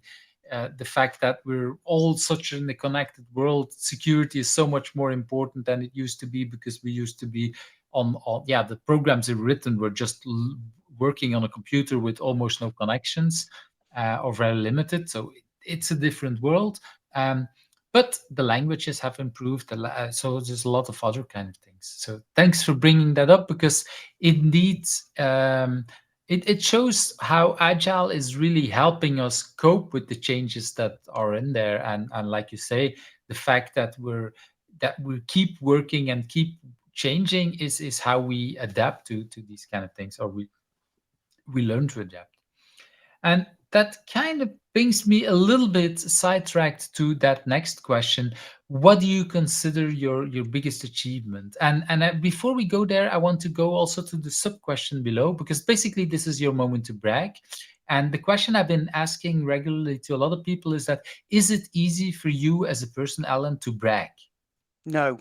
the fact that we're all such in a connected world, security is so much more important than it used to be, because we used to be the programs are written were just working on a computer with almost no connections, or very limited. So it's a different world. But the languages have improved, so there's a lot of other kind of things. So thanks for bringing that up, because indeed, it shows how agile is really helping us cope with the changes that are in there. And like you say, the fact that we keep working and keep changing is how we adapt to these kind of things, or we learn to adapt. And that kind of brings me a little bit sidetracked to that next question. What do you consider your biggest achievement? And before we go there, I want to go also to the sub question below, because basically this is your moment to brag. And the question I've been asking regularly to a lot of people is that, is it easy for you as a person, Alan, to brag? No.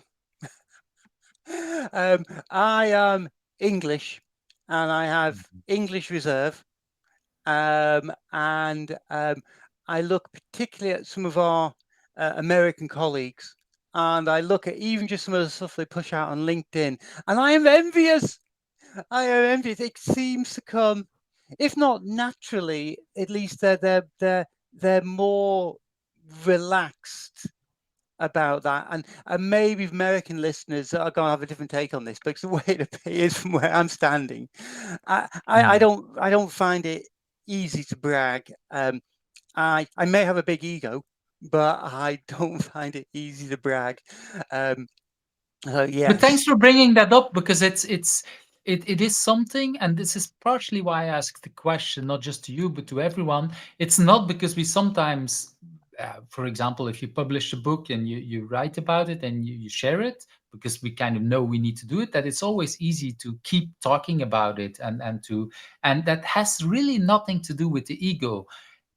I am English, and I have English reserve. And I look particularly at some of our American colleagues, and I look at even just some of the stuff they push out on LinkedIn, and I am envious. I am envious. It seems to come, if not naturally, at least they're more relaxed about that. And maybe American listeners are going to have a different take on this, because the way it appears from where I'm standing, I Hmm. don't find it easy to brag. I may have a big ego, but I don't find it easy to brag. Um, so But thanks yes, for bringing that up, because it is something, and this is partially why I asked the question, not just to you but to everyone. It's not because we sometimes, for example, if you publish a book and you write about it and you share it, because we kind of know we need to do it, that it's always easy to keep talking about it, and that has really nothing to do with the ego.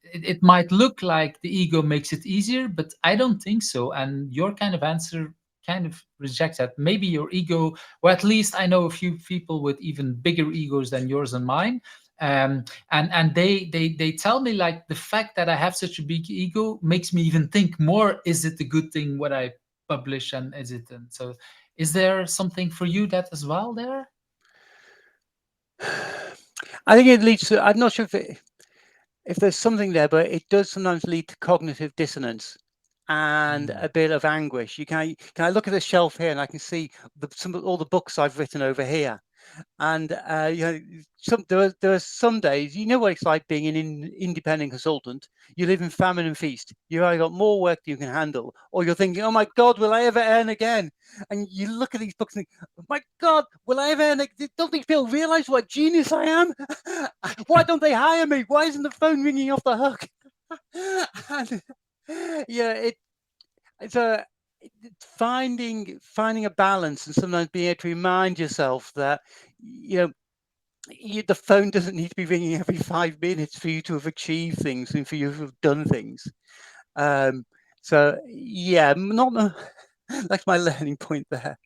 It might look like the ego makes it easier, but I don't think so. And your kind of answer kind of rejects that. Maybe your ego, or at least I know a few people with even bigger egos than yours and mine. And they tell me, like, the fact that I have such a big ego makes me even think more, is it a good thing what I publish, and is it? And so is there something for you that as well there? I think it leads to. I'm not sure if there's something there, but it does sometimes lead to cognitive dissonance and Mm. a bit of anguish. Can I look at the shelf here and I can see all the books I've written over here, and there are some days, you know what it's like being an independent consultant. You live in famine and feast. You've either got more work than you can handle, or you're thinking, oh my God, will I ever earn again? And you look at these books and think, oh my God, will I ever earn? Don't these people realize what a genius I am? Why don't they hire me? Why isn't the phone ringing off the hook? And, yeah, it's a finding a balance, and sometimes being able to remind yourself that, you know, the phone doesn't need to be ringing every 5 minutes for you to have achieved things and for you to have done things. Um, so yeah, not that's my learning point there.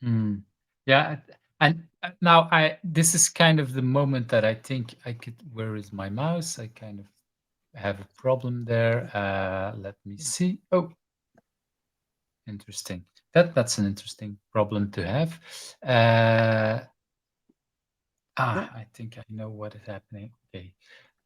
Mm. Yeah, and now I this is kind of the moment that I think I could. Where is my mouse? I kind of have a problem there. Let me see. Oh, interesting. That's an interesting problem to have. Uh, Yeah, I think I know what is happening. Okay.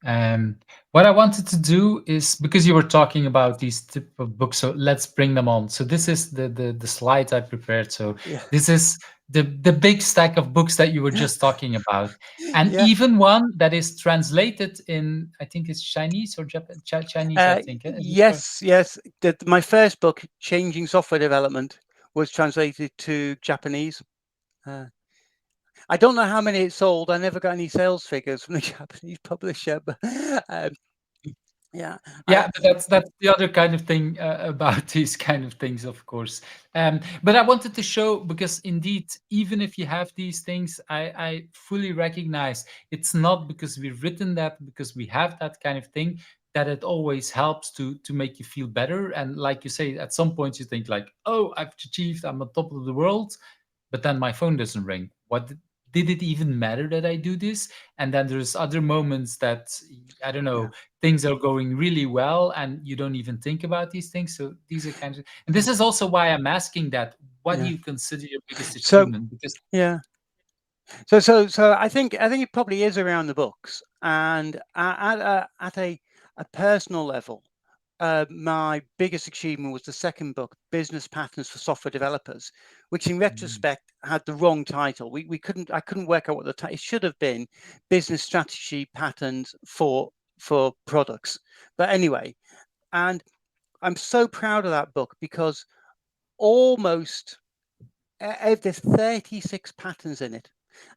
Um, what I wanted to do is, because you were talking about these type of books, so let's bring them on. So this is the slide I prepared. So yeah, this is the big stack of books that you were just talking about, and yeah. even one that is translated in, I think it's Chinese or Chinese. I think is it correct? Yes, yes. My first book, Changing Software Development, was translated to Japanese. Uh, I don't know how many it sold. I never got any sales figures from the Japanese publisher, but um, yeah, I Yeah, but that's the other kind of thing about these kind of things, of course. But I wanted to show, because indeed, even if you have these things, I fully recognize it's not because we've written that, because we have that kind of thing, that it always helps to make you feel better. And like you say, at some point you think like, oh, I've achieved, I'm on top of the world, but then my phone doesn't ring. Did it even matter that I do this? And then there's other moments that, I don't yeah, know, things are going really well and you don't even think about these things. So these are kind of, and this is also why I'm asking that. What do yeah. you consider your biggest So achievement? Because yeah, so I think it probably is around the books, and at a personal level, my biggest achievement was the second book, Business Patterns for Software Developers, which in mm, retrospect had the wrong title. I couldn't work out what the title. It should have been Business Strategy Patterns for Products. But anyway, and I'm so proud of that book, because almost there's 36 patterns in it,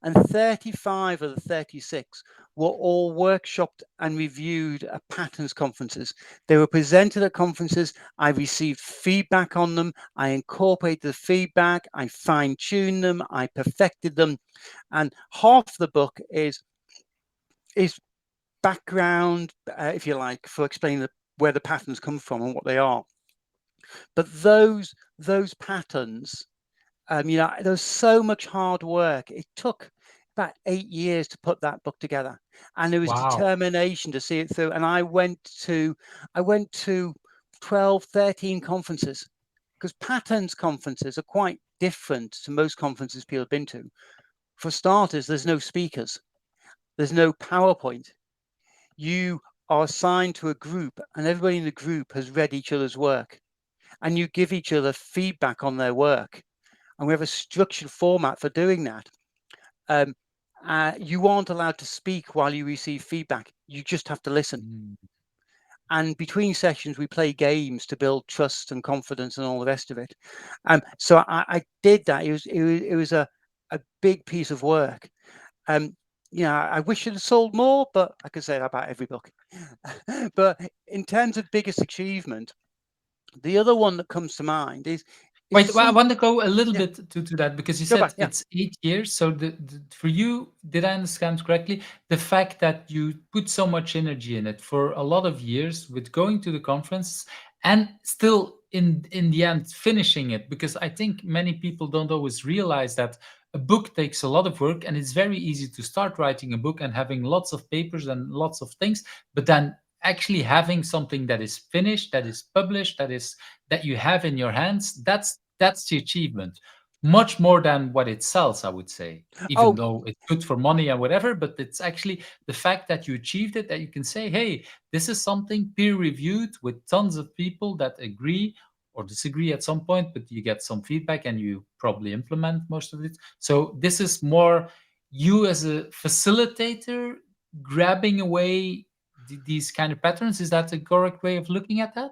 and 35 of the 36 were all workshopped and reviewed at patterns conferences. They were presented at conferences. I received feedback on them. I incorporated the feedback. I fine tuned them. I perfected them. And half the book is background, if you like, for explaining where the patterns come from and what they are. But those patterns, there was so much hard work. It took about 8 years to put that book together, and there was wow, determination to see it through. And I went to 12, 13 conferences, because patterns conferences are quite different to most conferences people have been to. For starters, there's no speakers. There's no PowerPoint. You are assigned to a group, and everybody in the group has read each other's work, and you give each other feedback on their work. And we have a structured format for doing that. You aren't allowed to speak while you receive feedback. You just have to listen. Mm. And between sessions, we play games to build trust and confidence and all the rest of it. So I did that. It was a big piece of work. I wish it had sold more, but I could say that about every book. But in terms of biggest achievement, the other one that comes to mind is Wait, well, I some. want to go a little Yeah, bit to that because you go back. said Yeah. it's 8 years. So for you, did I understand correctly? The fact that you put so much energy in it for a lot of years with going to the conference and still in the end finishing it, because I think many people don't always realize that a book takes a lot of work, and it's very easy to start writing a book and having lots of papers and lots of things, but then actually having something that is finished, that is published, that you have in your hands, that's the achievement, much more than what it sells, I would say, even Oh, though it's good for money and whatever. But it's actually the fact that you achieved it, that you can say, hey, this is something peer reviewed with tons of people that agree or disagree at some point, but you get some feedback and you probably implement most of it. So this is more you as a facilitator grabbing away these kind of patterns. Is that the correct way of looking at that?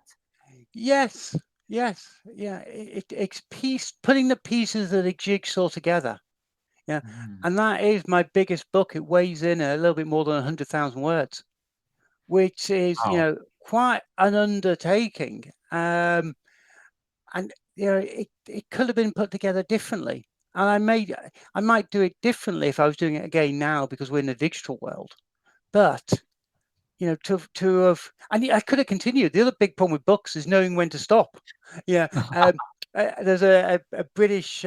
yes, yes, yeah. It's putting the pieces of the jigsaw together. Yeah, Mhm. and that is my biggest book. It weighs in a little bit more than 100,000 words, which is Wow. quite an undertaking. And it could have been put together differently. And I might do it differently if I was doing it again now, because we're in the digital world. But to have, and I could have continued. The other big problem with books is knowing when to stop. Yeah, there's a British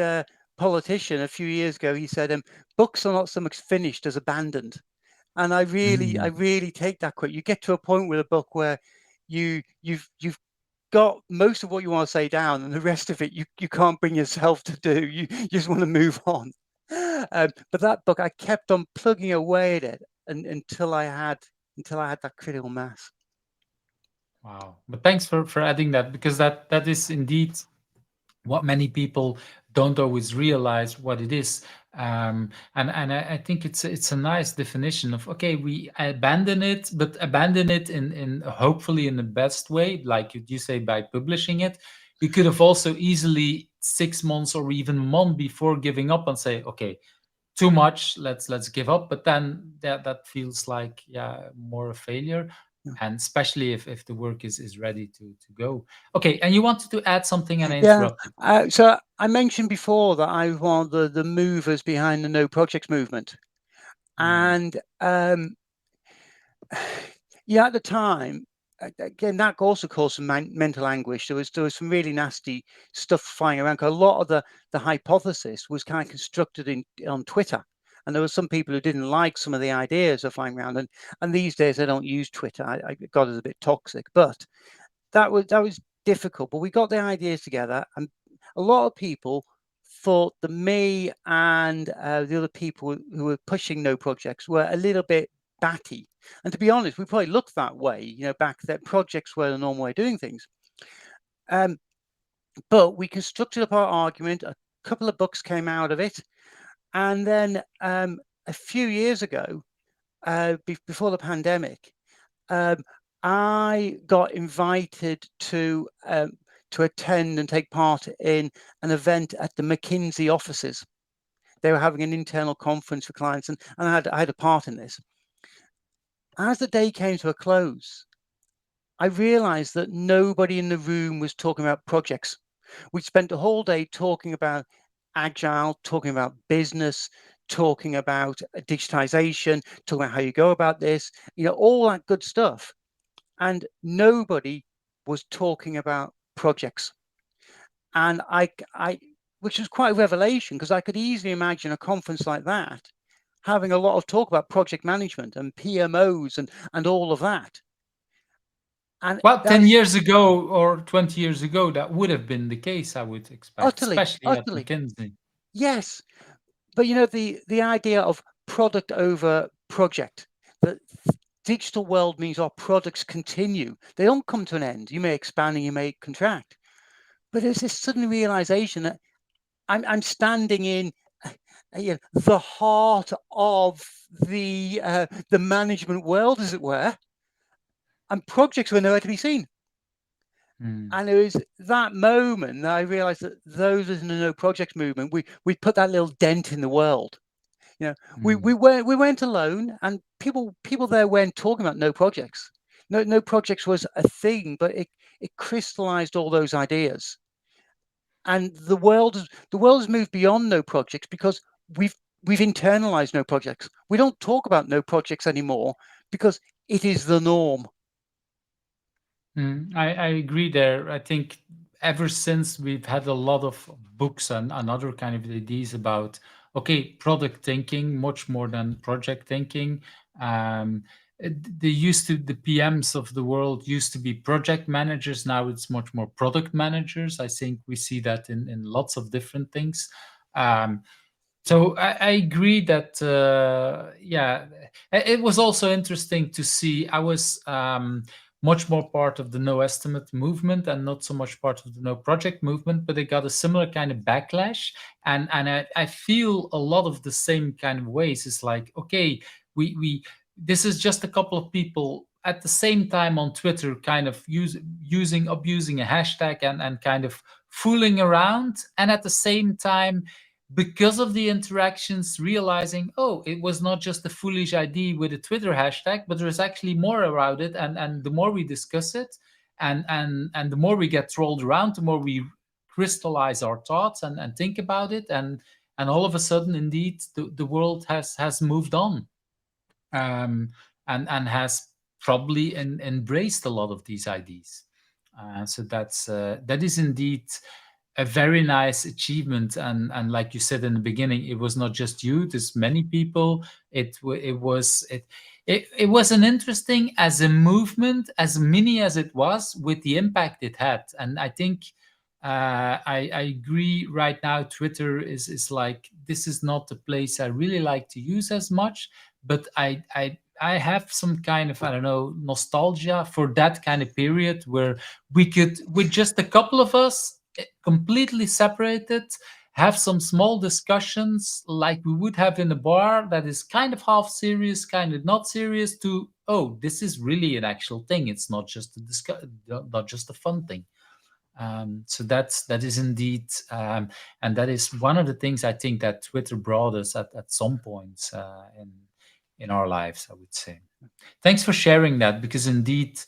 politician a few years ago. He said, "Books are not so much finished as abandoned." And I Mm. really take that quote. You get to a point with a book where you've got most of what you want to say down, and the rest of it you can't bring yourself to do. You just want to move on. But that book, I kept on plugging away at it until I had that critical mass. Wow. But thanks for adding that, because that is indeed what many people don't always realize what it is. And I think it's a nice definition of, okay, we abandon it, but abandon it in hopefully in the best way, like you say, by publishing it. We could have also easily 6 months or even a month before giving up and say, okay, too much, let's give up. But then that feels like, yeah, more a failure, and especially if the work is ready to go. Okay, and you wanted to add something and I Yeah. interrupted. So I mentioned before that I was one of the movers behind the No Projects movement, Mm. and yeah, at the time, again, that also caused some mental anguish. There was some really nasty stuff flying around. 'Cause a lot of the hypothesis was kind of constructed on Twitter, and there were some people who didn't like some of the ideas that flying around. And these days I don't use Twitter. I got it a bit toxic, but that was difficult. But we got the ideas together, and a lot of people thought that me and the other people who were pushing No Projects were a little bit batty. And to be honest, we probably looked that way, back then. Projects were the normal way of doing things. Um, but we constructed up our argument. A couple of books came out of it. And then a few years ago, before the pandemic, um, I got invited to attend and take part in an event at the McKinsey offices. They were having an internal conference for clients, and I had a part in this. As the day came to a close, I realized that nobody in the room was talking about projects. We spent the whole day talking about agile, talking about business, talking about digitization, talking about how you go about this, all that good stuff. And nobody was talking about projects. And which was quite a revelation, because I could easily imagine a conference like that having a lot of talk about project management and PMOs and all of that. And Well, that 10 is years ago or 20 years ago, that would have been the case, I would expect, utterly, especially at utterly, McKinsey. yes. but the idea of product over project, the digital world means our products continue. They don't come to an end. You may expand and you may contract, but there's this sudden realization that I'm standing in the heart of the management world, as it were, and projects were nowhere to be seen. And it was that moment that I realized that those in the no projects movement, we put that little dent in the world. We weren't alone, and people there weren't talking about no projects. No projects was a thing, but it crystallized all those ideas. And the world has moved beyond no projects because we've internalized no projects. We don't talk about no projects anymore because it is the norm. I agree there. I think ever since we've had a lot of books and other kind of ideas about, okay, product thinking much more than project thinking. The PMs of the world used to be project managers. Now it's much more product managers. I think we see that in lots of different things. So I agree that it was also interesting to see. I was much more part of the no estimate movement and not so much part of the no project movement, but it got a similar kind of backlash. And I feel a lot of the same kind of ways. It's like, okay, we this is just a couple of people at the same time on Twitter kind of abusing a hashtag and kind of fooling around, and at the same time, because of the interactions, realizing, oh, it was not just a foolish idea with a Twitter hashtag, but there's actually more about it. And the more we discuss it, and the more we get trolled around, the more we crystallize our thoughts and think about it, and all of a sudden, indeed, the world has moved on, and has probably embraced a lot of these ideas. So that is indeed a very nice achievement, and like you said in the beginning, it was not just you. There's many people. It was an interesting as a movement, as mini as it was, with the impact it had. And I think I agree. Right now, Twitter is like, this is not the place I really like to use as much, but I have some kind of, I don't know, nostalgia for that kind of period where we could, with just a couple of us, completely separated, have some small discussions like we would have in a bar, that is kind of half serious, kind of not serious, to, oh, this is really an actual thing. It's not just not just a fun thing. So that is indeed, and that is one of the things I think that Twitter brought us at some points in our lives, I would say. Thanks for sharing that, because indeed,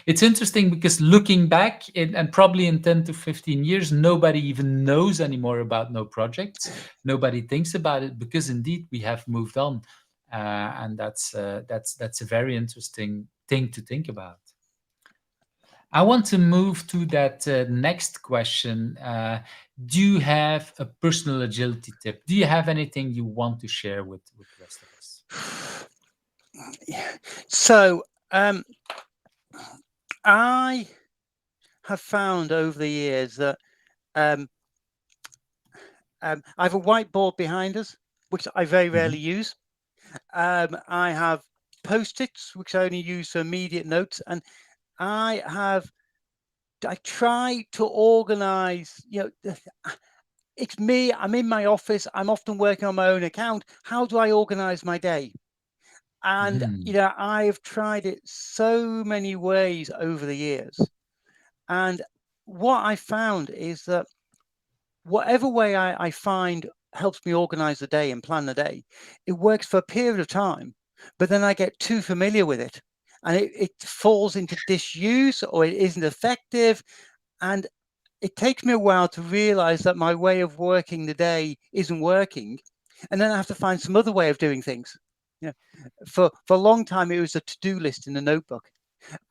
it's interesting, because looking back, and probably in 10 to 15 years, nobody even knows anymore about no projects. Nobody thinks about it, because indeed we have moved on, and that's a very interesting thing to think about. I want to move to that next question. Do you have a personal agility tip? Do you have anything you want to share with the rest of us? So I have found over the years that I have a whiteboard behind us, which I very rarely use. I have Post-its, which I only use for immediate notes, and I try to organize, it's me, I'm in my office, I'm often working on my own account. How do I organize my day? And, I've tried it so many ways over the years. And what I found is that whatever way I find helps me organize the day and plan the day, it works for a period of time, but then I get too familiar with it, and it falls into disuse, or it isn't effective. And it takes me a while to realize that my way of working the day isn't working. And then I have to find some other way of doing things. For a long time, it was a to-do list in a notebook.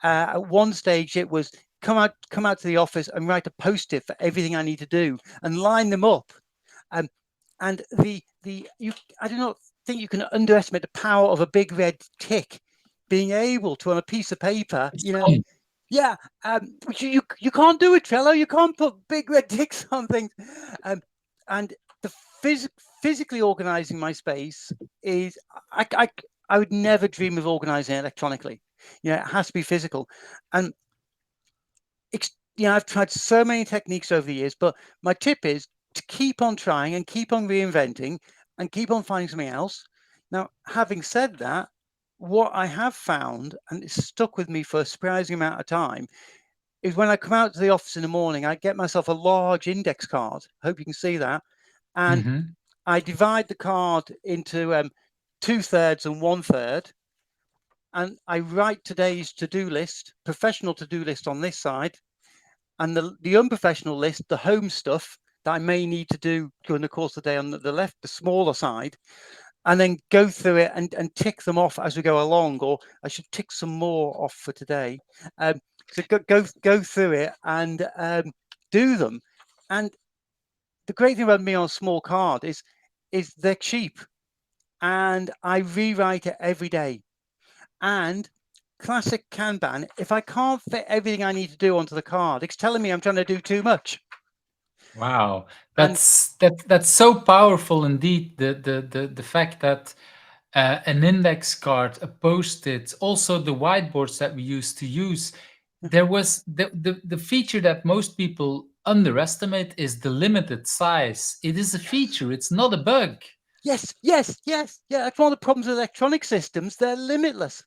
At one stage, it was come out to the office and write a post-it for everything I need to do and line them up. And I do not think you can underestimate the power of a big red tick, being able to, on a piece of paper, yeah, you can't do it, Trello. You can't put big red ticks on things. And the physically organizing my space is I, I I would never dream of organizing electronically. It has to be physical. And I've tried so many techniques over the years, but my tip is to keep on trying and keep on reinventing and keep on finding something else. Now, having said that, what I have found, and it's stuck with me for a surprising amount of time, is when I come out to the office in the morning, I get myself a large index card. I hope you can see that. And I divide the card into 2/3 and 1/3. And I write today's to-do list, professional to-do list on this side, and the unprofessional list, the home stuff that I may need to do during the course of the day on the left, the smaller side, and then go through it and tick them off as we go along, or I should tick some more off for today. So go through it and do them. And the great thing about me on a small card is they're cheap, and I rewrite it every day. And classic Kanban, if I can't fit everything I need to do onto the card, it's telling me I'm trying to do too much. Wow, And that's so powerful indeed. The fact that an index card, a post-it, also the whiteboards that we used to use, there was the feature that most people underestimate is the limited size. It is a feature, it's not a bug. yes. Yeah, that's one of the problems with electronic systems. They're limitless.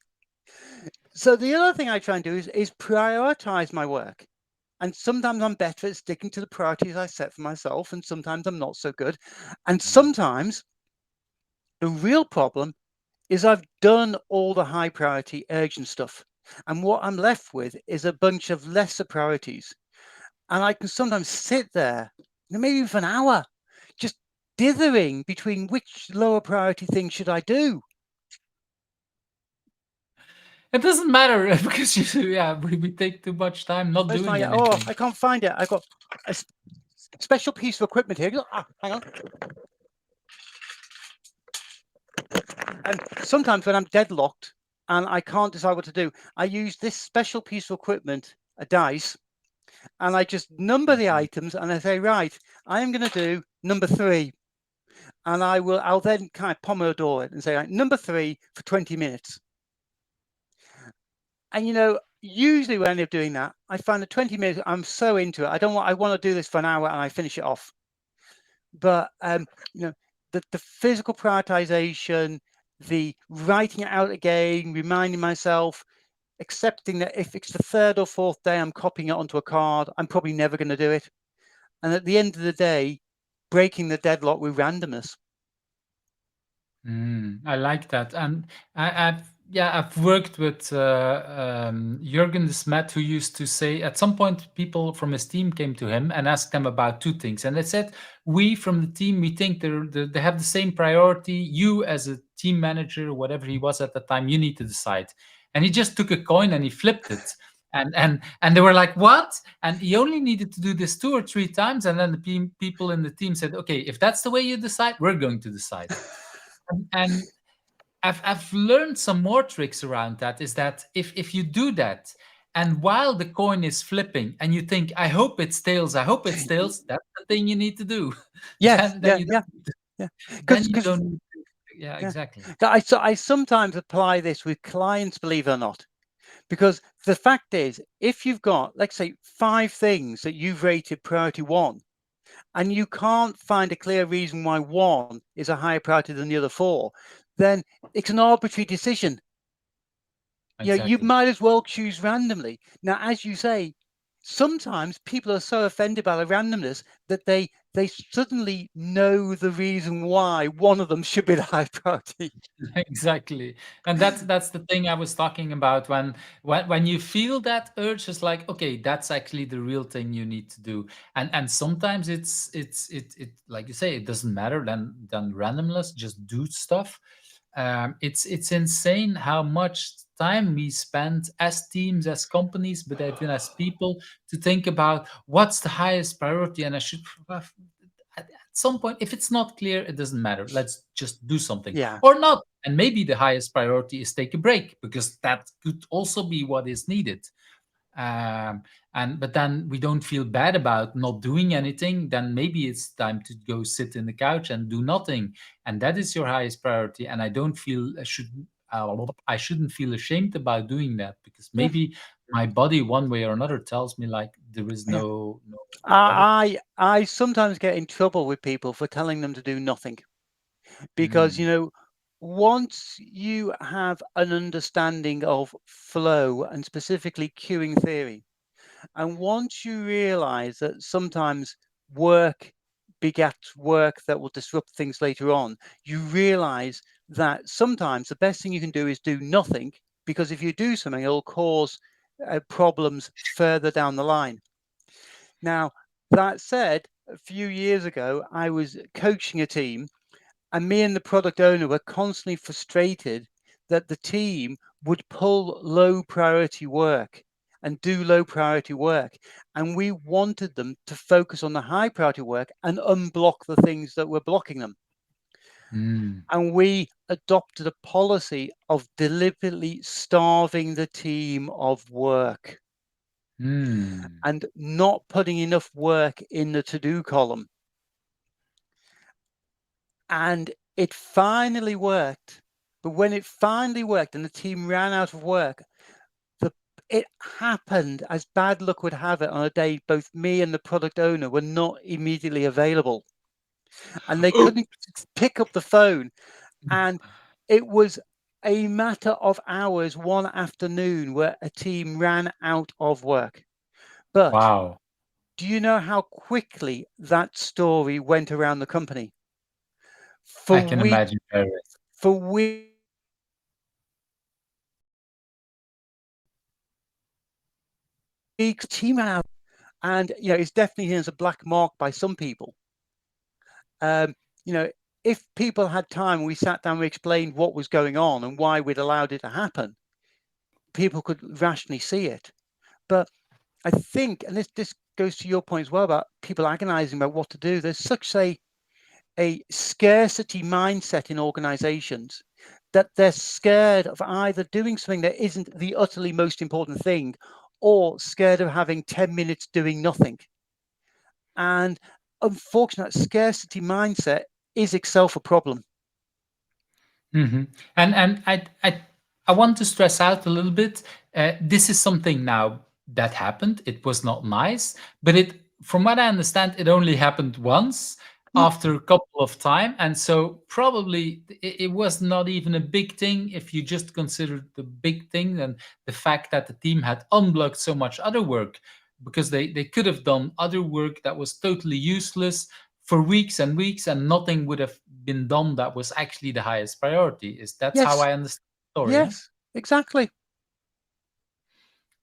So the other thing I try and do is prioritize my work. And sometimes I'm better at sticking to the priorities I set for myself, and sometimes I'm not so good. And sometimes the real problem is I've done all the high priority urgent stuff. And what I'm left with is a bunch of lesser priorities. And I can sometimes sit there, maybe for an hour, just dithering between which lower priority thing should I do. It doesn't matter because we take too much time not Where's doing my? anything. Oh, I can't find it. I've got a special piece of equipment here. Hang on. And sometimes when I'm deadlocked and I can't decide what to do, I use this special piece of equipment, a dice, and I just number the items and I say, right, I am going to do number 3. And I'll then kind of pomodoro it and say, right, number 3 for 20 minutes. And usually when I end up doing that, I find that 20 minutes, I'm so into it. I want to do this for an hour and I finish it off. But the physical prioritization, the writing it out again, reminding myself, accepting that if it's the 3rd or 4th day I'm copying it onto a card, I'm probably never going to do it. And at the end of the day, breaking the deadlock with randomness. I like that, and I've worked with Jürgen de Smet, who used to say at some point people from his team came to him and asked him about 2 things, and they said, "We from the team, we think they have the same priority. You as a team manager, whatever he was at the time, you need to decide." And he just took a coin and he flipped it, and they were like, "What?" And he only needed to do this 2 or 3 times, and then the people in the team said, "Okay, if that's the way you decide, we're going to decide." And I've learned some more tricks around that. Is that if you do that, and while the coin is flipping, and you think, "I hope it's tails, I hope it's tails," that's the thing you need to do. Yes, Then you don't. yeah. Then you Because don't. Yeah, exactly. I sometimes apply this with clients, believe it or not, because the fact is, if you've got, let's say, 5 things that you've rated priority 1, and you can't find a clear reason why 1 is a higher priority than the other 4, then it's an arbitrary decision. You Exactly. might as well choose randomly. Now, as you say, sometimes people are so offended by the randomness that they suddenly know the reason why one of them should be the high priority. Exactly. And that's the thing I was talking about. When you feel that urge, it's like, okay, that's actually the real thing you need to do. And sometimes it like you say, it doesn't matter than randomness, just do stuff. It's insane how much time we spend as teams, as companies, but even as people, to think about what's the highest priority. And I should at some point, if it's not clear, it doesn't matter. Let's just do something Yeah. or not. And maybe the highest priority is take a break, because that could also be what is needed. um, and but then we don't feel bad about not doing anything. Then maybe it's time to go sit in the couch and do nothing, and that is your highest priority. And I don't feel I shouldn't feel ashamed about doing that, because Yeah, maybe my body one way or another tells me like there is yeah. no other. I sometimes get in trouble with people for telling them to do nothing, because Mm, once you have an understanding of flow and specifically queuing theory, and once you realize that sometimes work begets work that will disrupt things later on, you realize that sometimes the best thing you can do is do nothing, because if you do something, it'll cause problems further down the line. Now, that said, a few years ago, I was coaching a team, and me and the product owner were constantly frustrated that the team would pull low priority work and do low priority work. And we wanted them to focus on the high priority work and unblock the things that were blocking them. mm, And we adopted a policy of deliberately starving the team of work mm, and not putting enough work in the to do column. And it finally worked. But when it finally worked and the team ran out of work, the it happened as bad luck would have it, on a day both me and the product owner were not immediately available, and they oh, couldn't pick up the phone. And it was a matter of hours one afternoon where a team ran out of work. But wow, do you know how quickly that story went around the company? For I can weeks, imagine very for weeks, team ran out. And it's definitely seen as a black mark by some people. Um, you know, if people had time, we sat down, we explained what was going on and why we'd allowed it to happen, people could rationally see it. But I think, and this goes to your point as well about people agonizing about what to do. There's such a scarcity mindset in organizations that they're scared of either doing something that isn't the utterly most important thing, or scared of having 10 minutes doing nothing. And unfortunately, that scarcity mindset is itself a problem. Mhm. And I want to stress out a little bit. This is something now that happened. It was not nice, but from what I understand, it only happened once Yeah. after a couple of time, and so probably it was not even a big thing if you just consider the big thing and the fact that the team had unblocked so much other work, because they could have done other work that was totally useless for weeks and weeks, and nothing would have been done that was actually the highest priority. Is That's how Yes. I understand the story, yeah? Yes. Exactly.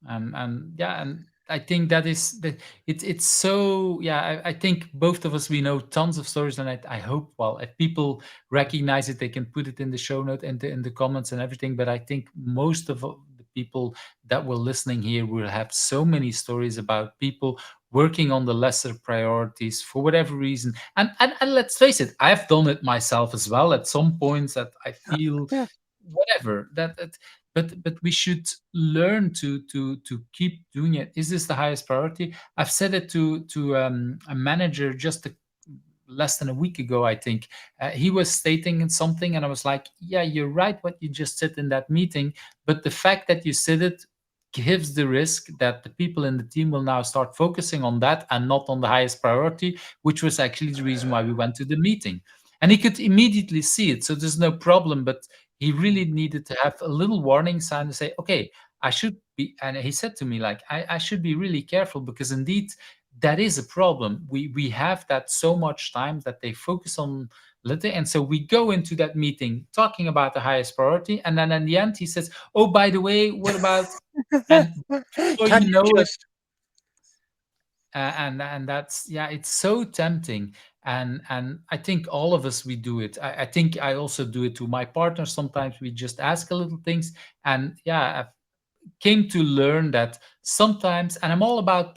And yeah, and I think that is that it's so, yeah, I think both of us, we know tons of stories, and I hope, well, if people recognize it, they can put it in the show note and in the comments and everything. But I think most of the people that were listening here will have so many stories about people working on the lesser priorities for whatever reason. And let's face it, I've done it myself as well at some points, that I feel Yeah. whatever that but we should learn to keep doing it. Is this the highest priority? I've said it to a manager just less than a week ago, I think. He was stating something, and I was like, yeah, you're right what you just said in that meeting, but the fact that you said it gives the risk that the people in the team will now start focusing on that and not on the highest priority, which was actually the reason why we went to the meeting. And he could immediately see it, so there's no problem. But he really needed to have a little warning sign to say, okay, I should be. And he said to me, like, I should be really careful, because indeed that is a problem. We have that so much time that they focus on little, and so we go into that meeting talking about the highest priority, and then in the end he says, oh, by the way, what about, and before Can you you know it, just? and that's, yeah, it's so tempting. And I think all of us, we do it. I think I also do it to my partner. Sometimes we just ask a little things, and yeah, came to learn that sometimes, and I'm all about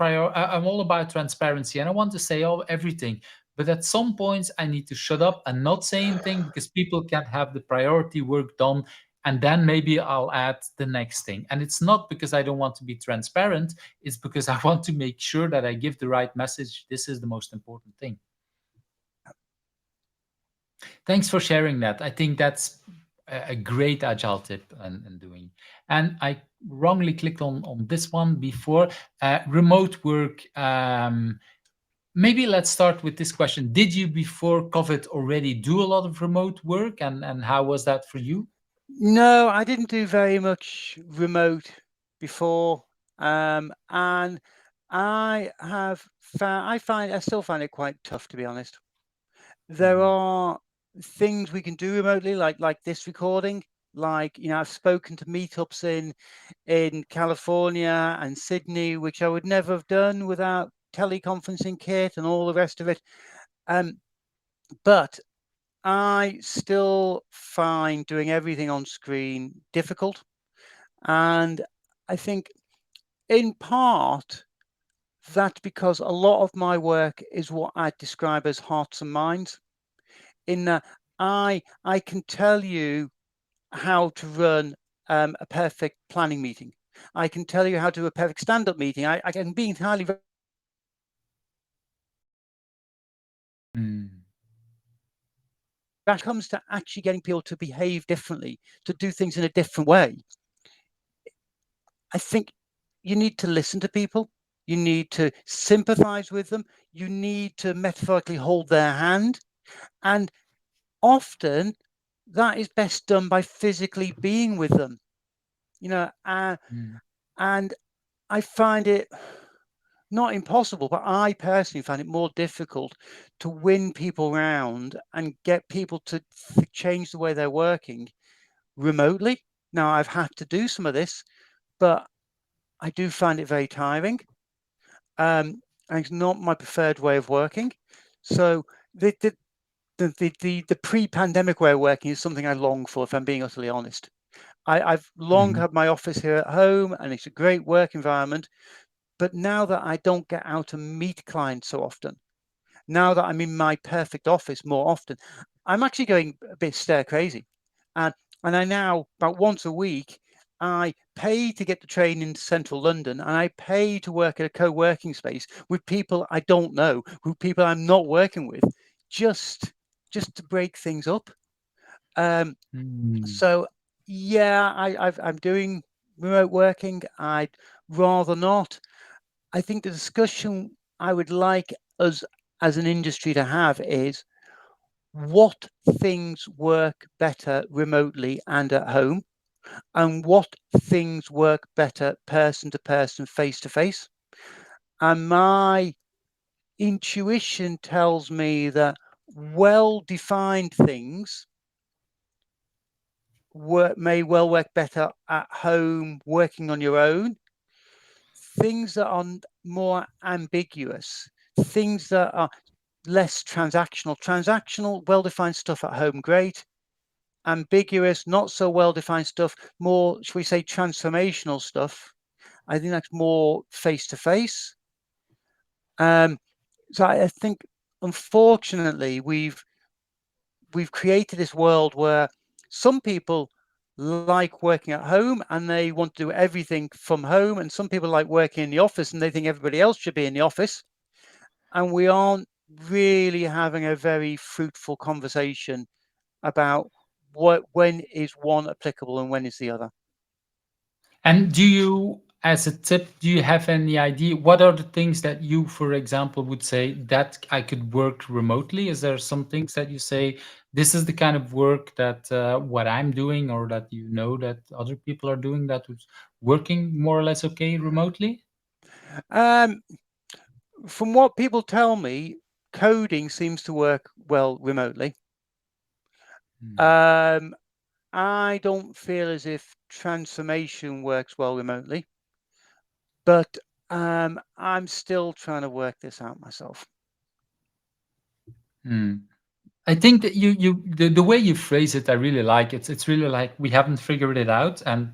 transparency, and I want to say everything, but at some points I need to shut up and not say anything, because people can't have the priority work done, and then maybe I'll add the next thing. And it's not because I don't want to be transparent, it's because I want to make sure that I give the right message. This is the most important thing. Thanks for sharing that. I think that's a great agile tip in doing. And I wrongly clicked on this one before. Remote work. Maybe let's start with this question. Did you before COVID already do a lot of remote work, and how was that for you? No, I didn't do very much remote before, and I still find it quite tough, to be honest. There are things we can do remotely, like this recording. Like, I've spoken to meetups in California and Sydney, which I would never have done without teleconferencing kit and all the rest of it. But I still find doing everything on screen difficult. And I think in part that's because a lot of my work is what I describe as hearts and minds. In that I can tell you how to run a perfect planning meeting. I can tell you how to do a perfect stand-up meeting. I can be entirely that comes to actually getting people to behave differently, to do things in a different way. I think you need to listen to people. You need to sympathize with them. You need to metaphorically hold their hand. And often that is best done by physically being with them. And I find it not impossible, but I personally find it more difficult to win people round and get people to change the way they're working remotely. Now, I've had to do some of this, but I do find it very tiring. And it's not my preferred way of working. So the pre-pandemic way of working is something I long for, if I'm being utterly honest. I've long had my office here at home, and it's a great work environment. But now that I don't get out and meet clients so often, now that I'm in my perfect office more often, I'm actually going a bit stir crazy. And I now, about once a week, I pay to get the train into central London, and I pay to work at a co-working space with people I don't know, with people I'm not working with, just to break things up. So yeah, I'm doing remote working. I'd rather not. I think the discussion I would like us as an industry to have is what things work better remotely and at home, and what things work better person to person, face to face. And my intuition tells me that well-defined things may well work better at home, working on your own. Things that are more ambiguous, things that are less transactional, well-defined stuff at home, great. Ambiguous, not so well-defined stuff, more, shall we say, transformational stuff, I think that's more face-to-face. So I think, unfortunately, we've created this world where some people like working at home and they want to do everything from home, and some people like working in the office and they think everybody else should be in the office. And we aren't really having a very fruitful conversation about when is one applicable and when is the other. And do you, as a tip, do you have any idea what are the things that you, for example, would say that I could work remotely? Is there some things that you say, this is the kind of work that what I'm doing, or that you know that other people are doing that was working more or less okay remotely? From what people tell me, coding seems to work well remotely. I don't feel as if transformation works well remotely, but I'm still trying to work this out myself. I think that the way you phrase it, I really like it. It's really like we haven't figured it out. And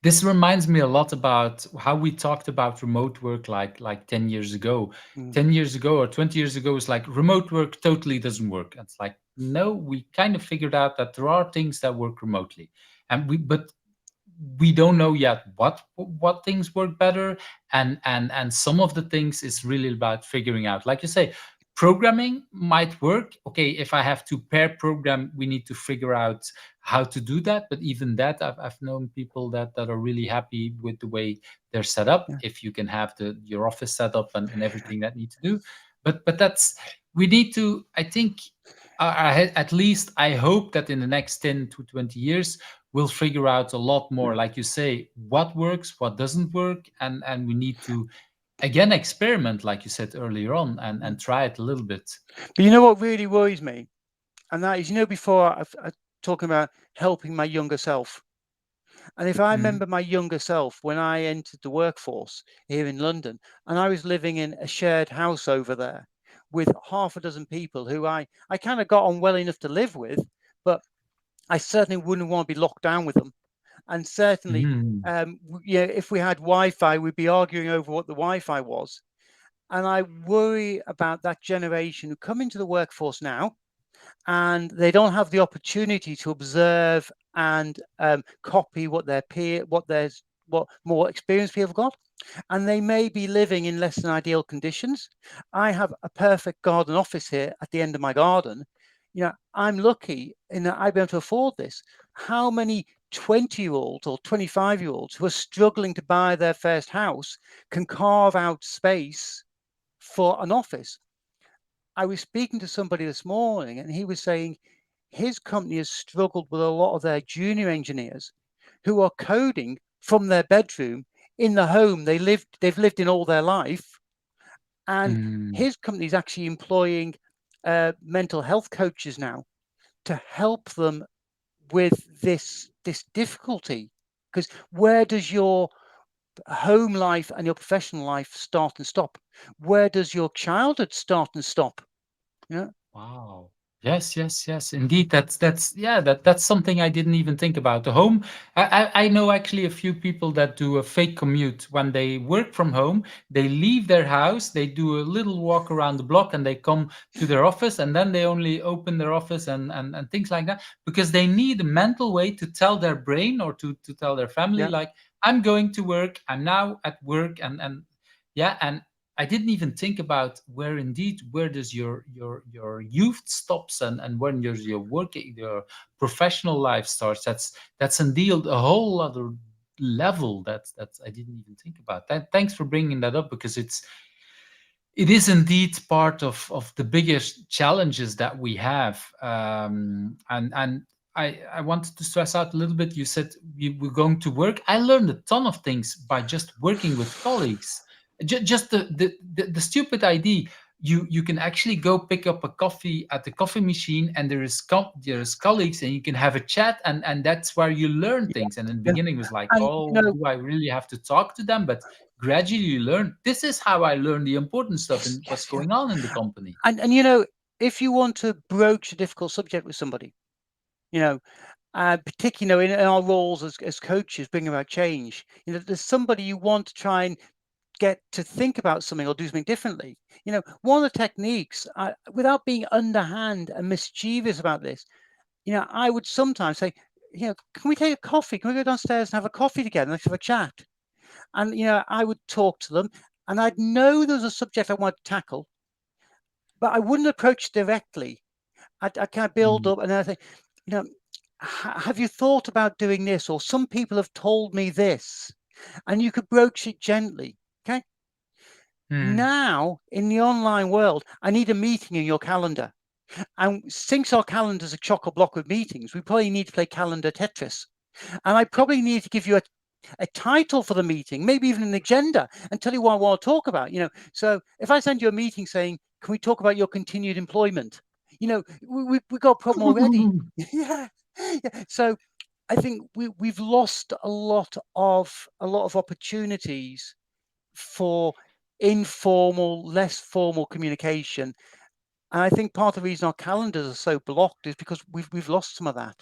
this reminds me a lot about how we talked about remote work like 10 years ago. 10 years ago or 20 years ago, it's like remote work totally doesn't work. It's like no, we kind of figured out that there are things that work remotely, and but we don't know yet what things work better, and some of the things is really about figuring out, like you say, programming might work. Okay, if I have to pair program, we need to figure out how to do that, but even that, I've known people that are really happy with the way they're set up, Yeah. if you can have your office set up and everything that need to do. But that's, we need to, I think, at least I hope that in the next 10 to 20 years we'll figure out a lot more, like you say, what works, what doesn't work, and we need to again experiment, like you said earlier on, and try it a little bit. But you know what really worries me, and that is, before I talking about helping my younger self. And if I Mm. remember my younger self when I entered the workforce here in London, and I was living in a shared house over there with half a dozen people who I kind of got on well enough to live with, but I certainly wouldn't want to be locked down with them. And certainly, Mm. if we had Wi-Fi, we'd be arguing over what the Wi-Fi was. And I worry about that generation who come into the workforce now, and they don't have the opportunity to observe and copy what what more experienced people have got, and they may be living in less than ideal conditions. I have a perfect garden office here at the end of my garden. I'm lucky in that I've been able to afford this. How many 20-year-olds or 25-year-olds who are struggling to buy their first house can carve out space for an office? I was speaking to somebody this morning, and he was saying his company has struggled with a lot of their junior engineers who are coding from their bedroom in the home they've lived in all their life. And Mm. his company is actually employing mental health coaches now to help them with this difficulty. Because where does your home life and your professional life start and stop? Where does your childhood start and stop? Yeah. Wow. Yes, yes, yes. Indeed, that's yeah, that's something I didn't even think about. The home. I know actually a few people that do a fake commute when they work from home. They leave their house, they do a little walk around the block, and they come to their office, and then they only open their office and things like that, because they need a mental way to tell their brain, or to tell their family, Yeah. like, I'm going to work, I'm now at work, and yeah, and I didn't even think about where, indeed, where does your youth stops, and when does your working, your professional life starts. That's indeed a whole other level that I didn't even think about. Thanks for bringing that up, because it is indeed part of the biggest challenges that we have. And I wanted to stress out a little bit. You said you were going to work. I learned a ton of things by just working with colleagues. Just the stupid idea. You can actually go pick up a coffee at the coffee machine, and there's colleagues, and you can have a chat, and that's where you learn Yeah. things. And in the Yeah. beginning, it was like, And oh, do I really have to talk to them? But gradually you learn, this is how I learn the important stuff and what's yes, yeah. going on in the company. And if you want to broach a difficult subject with somebody, you know, particularly in our roles as coaches, bringing about change, there's somebody you want to try and get to think about something or do something differently. One of the techniques, without being underhand and mischievous about this, I would sometimes say, can we take a coffee? Can we go downstairs and have a coffee together? Let's have a chat. And I would talk to them, and I'd know there was a subject I wanted to tackle, but I wouldn't approach directly. I'd kind of build Mm. up, and then I think, you know, have you thought about doing this? Or some people have told me this, and you could broach it gently. Okay. Mm. Now, in the online world, I need a meeting in your calendar. And since our calendars are chock a block with meetings, we probably need to play calendar Tetris. And I probably need to give you a title for the meeting, maybe even an agenda, and tell you what I want to talk about. So if I send you a meeting saying, "Can we talk about your continued employment?" We've got a problem already. Yeah, yeah. So I think we've lost a lot of opportunities for informal, less formal communication. And I think part of the reason our calendars are so blocked is because we've lost some of that.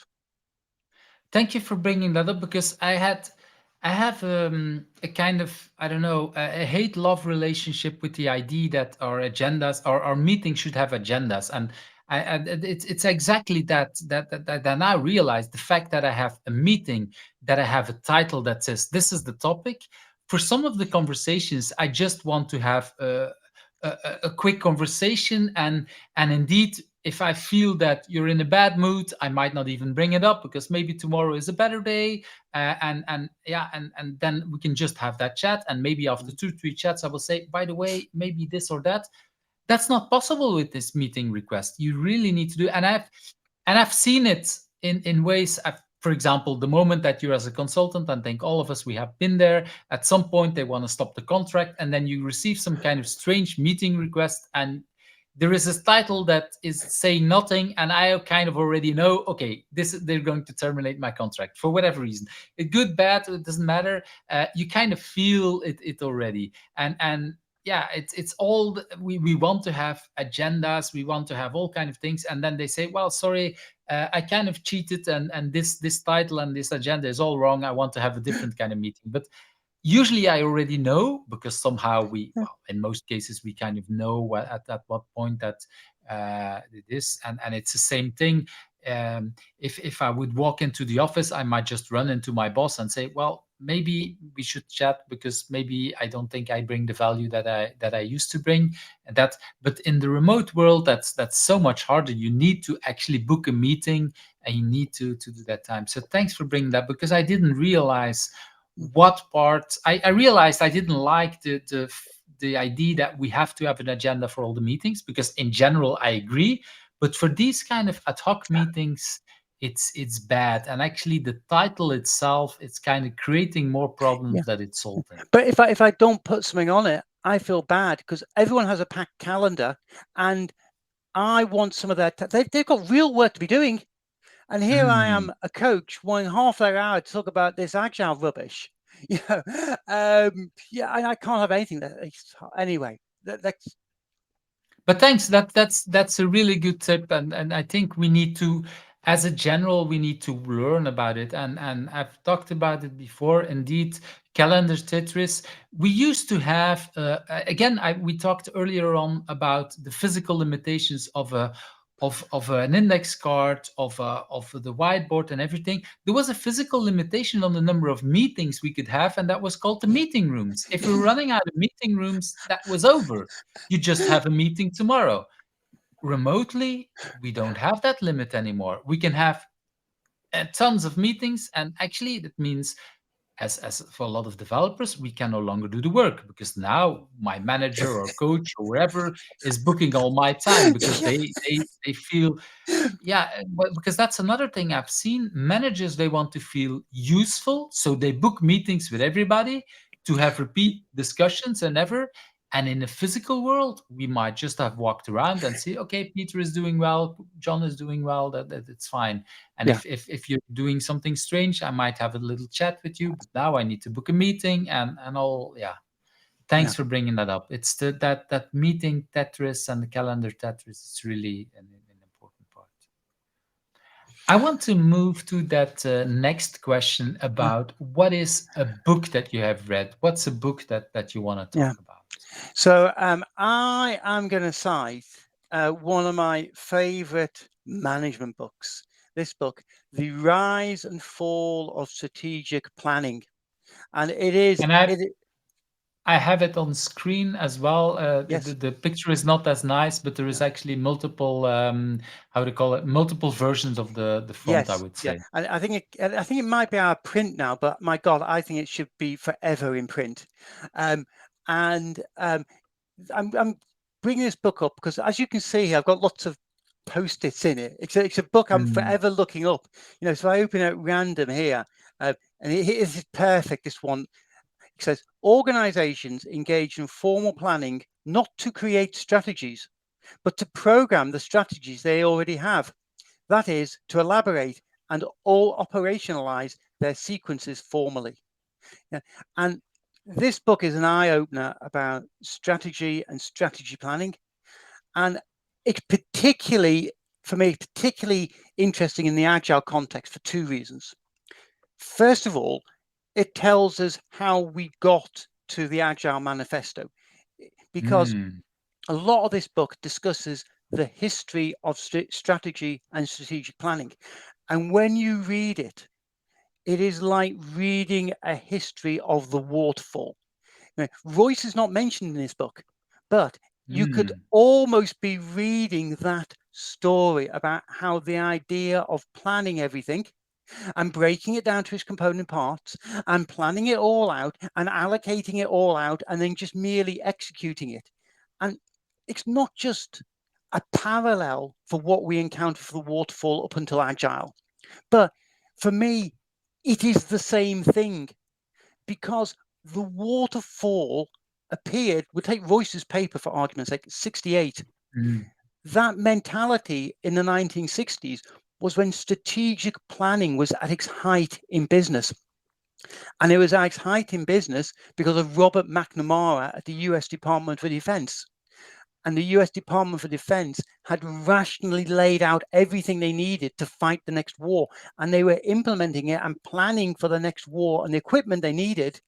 Thank you for bringing that up, because I have a kind of, I don't know, a hate love relationship with the idea that our agendas, our meetings should have agendas. And It's exactly that I realize the fact that I have a meeting, that I have a title that says this is the topic. For some of the conversations, I just want to have a quick conversation, and indeed, if I feel that you're in a bad mood, I might not even bring it up because maybe tomorrow is a better day, and yeah, and then we can just have that chat, and maybe after 2 3 chats, I will say, by the way, maybe this or that. That's not possible with this meeting request. You really need to do, and I've seen it in ways. For example, the moment that you're as a consultant, I think all of us, we have been there. At some point, they want to stop the contract, and then you receive some kind of strange meeting request, and there is a title that is saying nothing, and I kind of already know, okay, they're going to terminate my contract for whatever reason. Good, bad, it doesn't matter. You kind of feel it already, and yeah, it's all we want to have agendas, we want to have all kind of things, and then they say, well, sorry, I kind of cheated, and this title and this agenda is all wrong. I want to have a different kind of meeting. But usually I already know, because somehow well, in most cases, we kind of know at what point that it is, and it's the same thing. If I would walk into the office, I might just run into my boss and say, well, maybe we should chat, because maybe I don't think I bring the value that I used to bring. And that, but in the remote world, that's so much harder. You need to actually book a meeting, and you need to do that time. So thanks for bringing that, because I didn't realize what part. I realized I didn't like the idea that we have to have an agenda for all the meetings, because in general I agree, but for these kind of ad hoc meetings, it's bad. And actually, the title itself, it's kind of creating more problems Yeah. than it's solving. But if I don't put something on it, I feel bad because everyone has a packed calendar, and I want some of their. They've got real work to be doing, and here I am, a coach, wanting half their hour to talk about this agile rubbish. Yeah, yeah, and I can't have anything that. Anyway, that's. But thanks. That's a really good tip, and I think we need to, as a general, we need to learn about it. And I've talked about it before. Indeed, calendar Tetris. We used to have again. We talked earlier on about the physical limitations of of an index card, of the whiteboard and everything. There was a physical limitation on the number of meetings we could have, and that was called the meeting rooms. If we're running out of meeting rooms, that was over. You just have a meeting tomorrow. Remotely, we don't have that limit anymore. We can have tons of meetings, and actually, that means, as for a lot of developers, we can no longer do the work, because now my manager or coach or wherever is booking all my time, because they feel, yeah, but because that's another thing I've seen. Managers, they want to feel useful, so they book meetings with everybody to have repeat discussions and ever. And in the physical world, we might just have walked around and see, okay, Peter is doing well, John is doing well, that it's fine. And Yeah, if you're doing something strange, I might have a little chat with you. But now I need to book a meeting and all. Yeah, yeah, thanks for bringing that up. It's that meeting Tetris and the calendar Tetris is really an important part. I want to move to that next question yeah, about what is a book that you have read? What's a book that you want to yeah. talk about? So I am going to cite one of my favorite management books. This book, The Rise and Fall of Strategic Planning, and it is And I have it on screen as well. yes, The picture is not as nice, but there is actually multiple, how to call it, multiple versions of the font, I yes, would yeah, say. and I think it might be our print now, but my God, I think it should be forever in print. Um, and I'm bringing this book up because, as you can see here, I've got lots of post-its in it. It's a book I'm Mm, forever looking up. You know, so I open it at random here, and it is perfect. This one, it says organizations engage in formal planning not to create strategies, but to program the strategies they already have. That is, to elaborate and all operationalize their sequences formally. Yeah. And this book is an eye opener about strategy and strategy planning. And it's particularly, for me, particularly interesting in the agile context for two reasons. First of all, it tells us how we got to the agile manifesto, because mm, a lot of this book discusses the history of strategy and strategic planning. And when you read it, it is like reading a history of the waterfall. Royce is not mentioned in this book, but you could almost be reading that story about how the idea of planning everything and breaking it down to its component parts and planning it all out and allocating it all out and then just merely executing it. And it's not just a parallel for what we encounter for the waterfall up until agile, but for me, it is the same thing, because the waterfall appeared, we'll take Royce's paper for argument's sake, 68. That mentality in the 1960s was when strategic planning was at its height in business. And it was at its height in business because of Robert McNamara at the US Department for Defense. And the US Department for Defense had rationally laid out everything they needed to fight the next war. And they were implementing it and planning for the next war and the equipment they needed,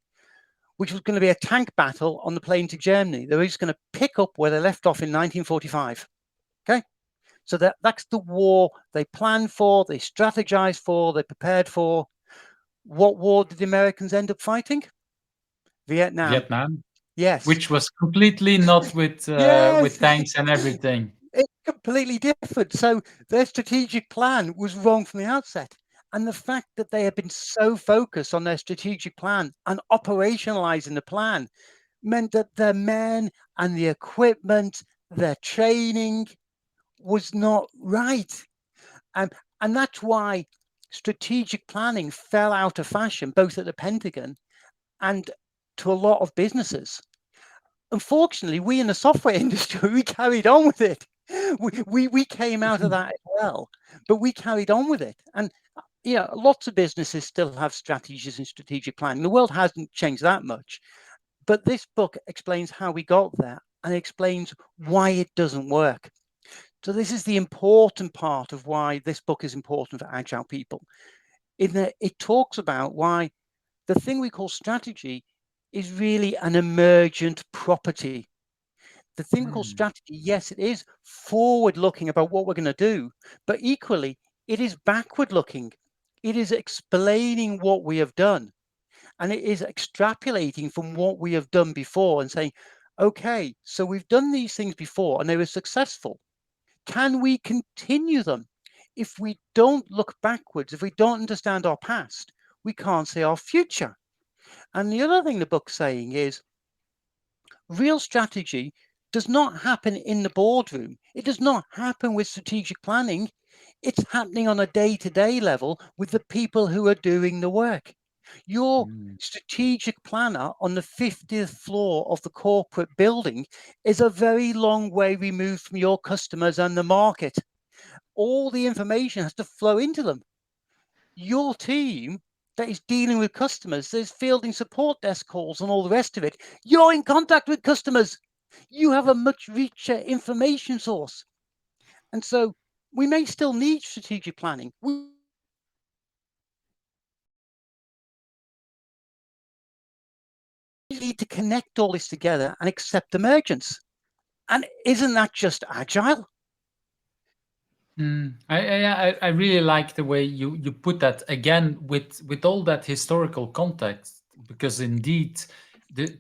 which was going to be a tank battle on the plane to Germany. They were just going to pick up where they left off in 1945. Okay. So that's the war they planned for, they strategized for, they prepared for. What war did the Americans end up fighting? Vietnam. Yes. Which was completely not with Yes. tanks and everything. It's completely different. So their strategic plan was wrong from the outset. And the fact that they had been so focused on their strategic plan and operationalizing the plan meant that their men and the equipment, their training was not right. And that's why strategic planning fell out of fashion, both at the Pentagon and to a lot of businesses. Unfortunately, we in the software industry, we carried on with it. We came out of that as well, but we carried on with it. And lots of businesses still have strategies and strategic planning. The world hasn't changed that much, but this book explains how we got there and explains why it doesn't work. So this is the important part of why this book is important for agile people, in that it talks about why the thing we call strategy is really an emergent property. The thing we call strategy, yes, it is forward looking about what we're going to do, but equally, it is backward looking. It is explaining what we have done, and it is extrapolating from what we have done before and saying, okay, so we've done these things before and they were successful. Can we continue them? If we don't look backwards, if we don't understand our past, we can't see our future. And the other thing the book's saying is real strategy does not happen in the boardroom. It does not happen with strategic planning. It's happening on a day-to-day level with the people who are doing the work. Your strategic planner on the 50th floor of the corporate building is a very long way removed from your customers and the market. All the information has to flow into them. Your team that is dealing with customers, there's fielding support desk calls and all the rest of it. You're in contact with customers. You have a much richer information source. And so we may still need strategic planning. We need to connect all this together and accept emergence. And isn't that just agile? I really like the way you put that again with all that historical context, because indeed the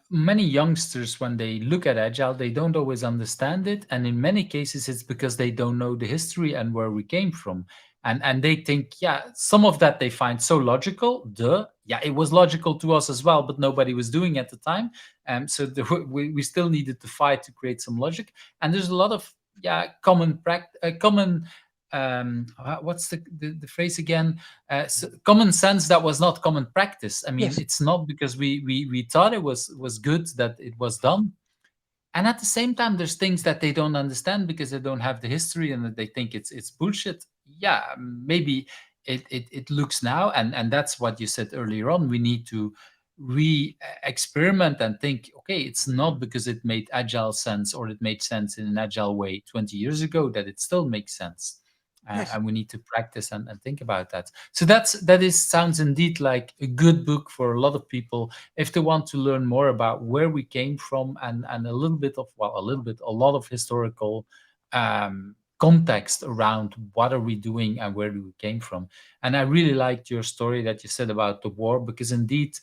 many youngsters, when they look at agile, they don't always understand it, and in many cases it's because they don't know the history and where we came from, and they think, yeah, some of that they find so logical. Yeah, it was logical to us as well, but nobody was doing it at the time, so we still needed to fight to create some logic. And there's a lot of common what's the phrase again? Common sense that was not common practice. I mean, Yes. it's not because we thought it was good that it was done. And at the same time, there's things that they don't understand because they don't have the history and that they think it's bullshit. Yeah, maybe it looks now, and that's what you said earlier on. We need to experiment and think, okay, it's not because it made agile sense or it made sense in an agile way 20 years ago that it still makes sense. Yes. And we need to practice and think about that. So that sounds indeed like a good book for a lot of people if they want to learn more about where we came from and a little bit of a lot of historical context around what are we doing and where do we came from. And I really liked your story that you said about the war, because indeed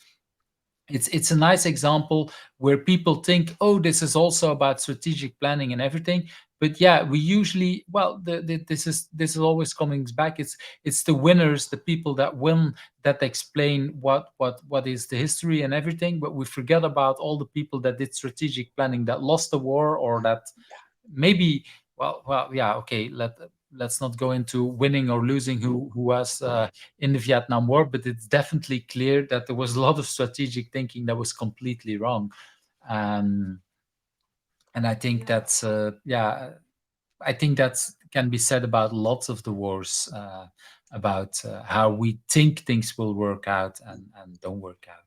it's a nice example where people think, oh, this is also about strategic planning and everything. But yeah, we usually, well, this is always coming back. It's the winners, the people that win, that explain what is the history and everything. But we forget about all the people that did strategic planning, that lost the war, or that maybe, well, yeah, okay, let's not go into winning or losing who was in the Vietnam War, but it's definitely clear that there was a lot of strategic thinking that was completely wrong. um, and I think that's yeah, I think that's can be said about lots of the wars, about how we think things will work out and don't work out.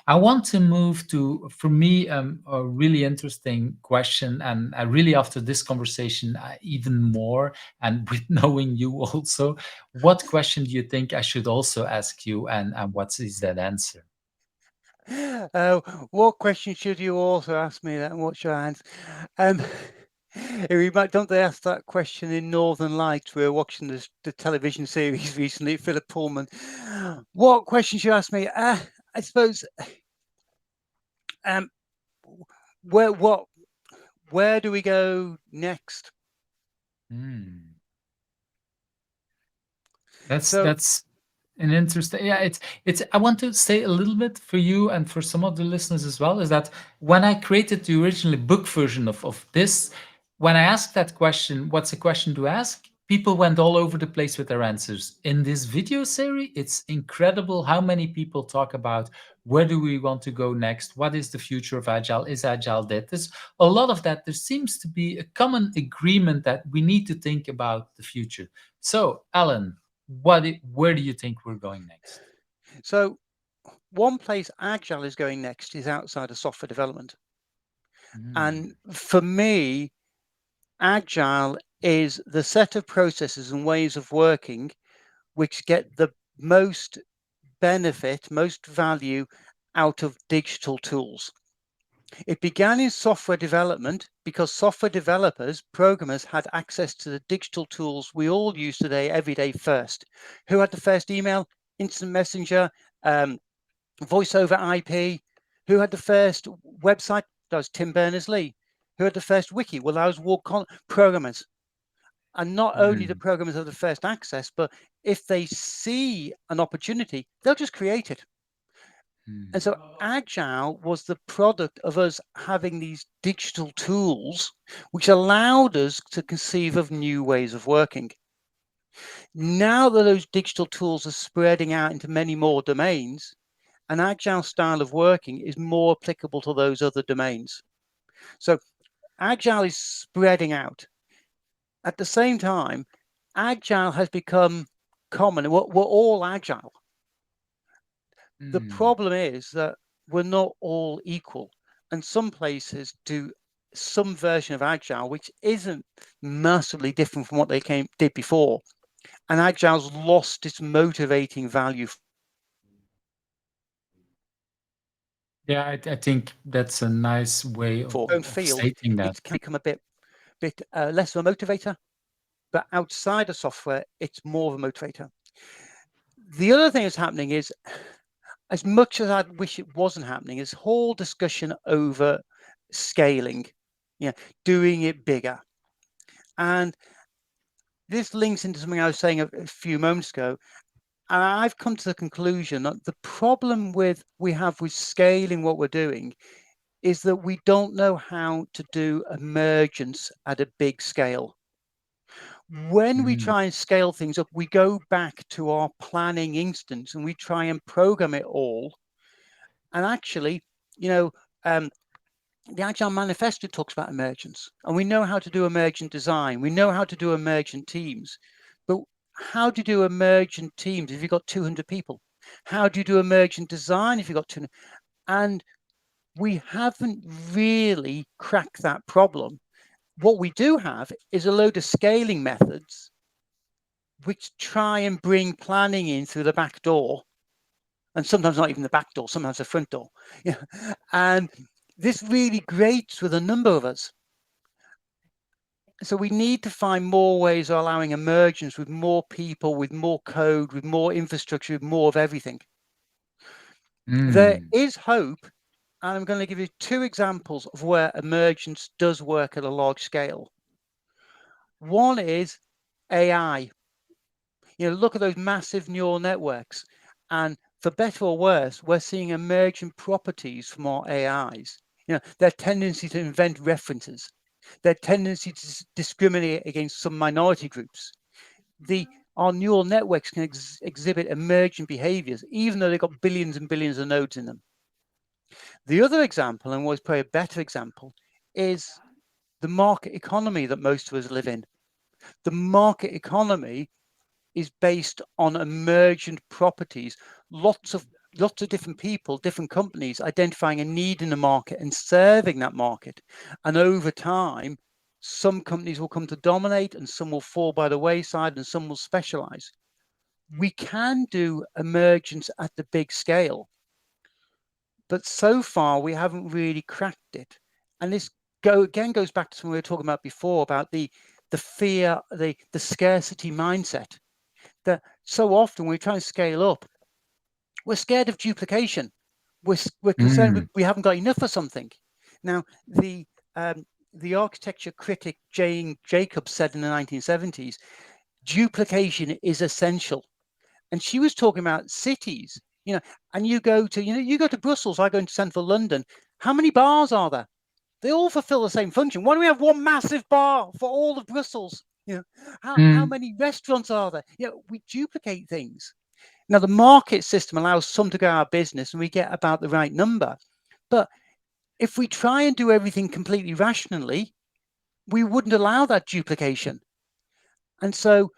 I want to move to, for me, a really interesting question, and I really, after this conversation, even more, and with knowing you also, what question do you think I should also ask you, and what is that answer? What question should you also ask me then? What should I answer? Um, we might, don't they ask that question in Northern Lights? We were watching the television series recently, Philip Pullman. What question should you ask me? I suppose, um, where what where do we go next? Hmm. That's So that's an interesting, yeah, it's I want to say a little bit for you and for some of the listeners as well, is that when I created the original book version of this, when I asked that question, what's a question to ask, people went all over the place with their answers. In this video series, it's incredible how many people talk about where do we want to go next, what is the future of agile, is agile dead. There's a lot of that. There seems to be a common agreement that we need to think about the future. So, Alan, where do you think we're going next? so one place Agile is going next is outside of software development. And Mm, for me, Agile is the set of processes and ways of working which get the most benefit, most value out of digital tools. It began in software development because software developers, programmers, had access to the digital tools we all use today, every day first. Who had the first email? Instant Messenger, voice over IP. Who had the first website? That was Tim Berners-Lee. Who had the first wiki? Well, that was programmers. And not only the mm, programmers have the first access, but if they see an opportunity, they'll just create it. And mm. so Agile was the product of us having these digital tools, which allowed us to conceive of new ways of working. Now that those digital tools are spreading out into many more domains, an Agile style of working is more applicable to those other domains. So Agile is spreading out. At the same time, Agile has become common. We're all Agile. The Mm. problem is that we're not all equal, and some places do some version of Agile which isn't massively different from what they did before, and Agile's lost its motivating value Yeah, I think that's a nice way for own of field. stating that. It's become a bit less of a motivator, but outside of software, it's more of a motivator. The other thing that's happening is, as much as I wish it wasn't happening, is whole discussion over scaling, doing it bigger. And this links into something I was saying a few moments ago. And I've come to the conclusion that the problem we have with scaling what we're doing is that we don't know how to do emergence at a big scale. When we Mm, try and scale things up, we go back to our planning instance and we try and program it all. And actually, you know, um, the Agile Manifesto talks about emergence, and we know how to do emergent design. We know how to do emergent teams, but how do you do emergent teams if you've got 200 people? How do you do emergent design if you've got 200? And we haven't really cracked that problem. What we do have is a load of scaling methods which try and bring planning in through the back door, and sometimes not even the back door, sometimes the front door. And this really grates with a number of us. So we need to find more ways of allowing emergence with more people, with more code, with more infrastructure, with more of everything. There is hope, and I'm going to give you 2 examples of where emergence does work at a large scale. One is AI. Look at those massive neural networks, and for better or worse, we're seeing emergent properties from our AIs. Their tendency to invent references, their tendency to discriminate against some minority groups. Our neural networks can exhibit emergent behaviors, even though they've got billions and billions of nodes in them. The other example, and was probably a better example, is the market economy that most of us live in. The market economy is based on emergent properties, lots of different people, different companies identifying a need in the market and serving that market. And over time, some companies will come to dominate and some will fall by the wayside and some will specialize. We can do emergence at the big scale, but so far we haven't really cracked it. And this goes back to something we were talking about before, about the fear, the scarcity mindset. That so often when we try and scale up, we're scared of duplication. We're concerned we haven't got enough of something. Now, the architecture critic Jane Jacobs said in the 1970s, duplication is essential. And she was talking about cities, and you go to Brussels, I go into central London. How many bars are there? They all fulfill the same function. Why don't we have one massive bar for all of Brussels? How many restaurants are there? We duplicate things. Now, the market system allows some to go out of business and we get about the right number. But if we try and do everything completely rationally, we wouldn't allow that duplication. And so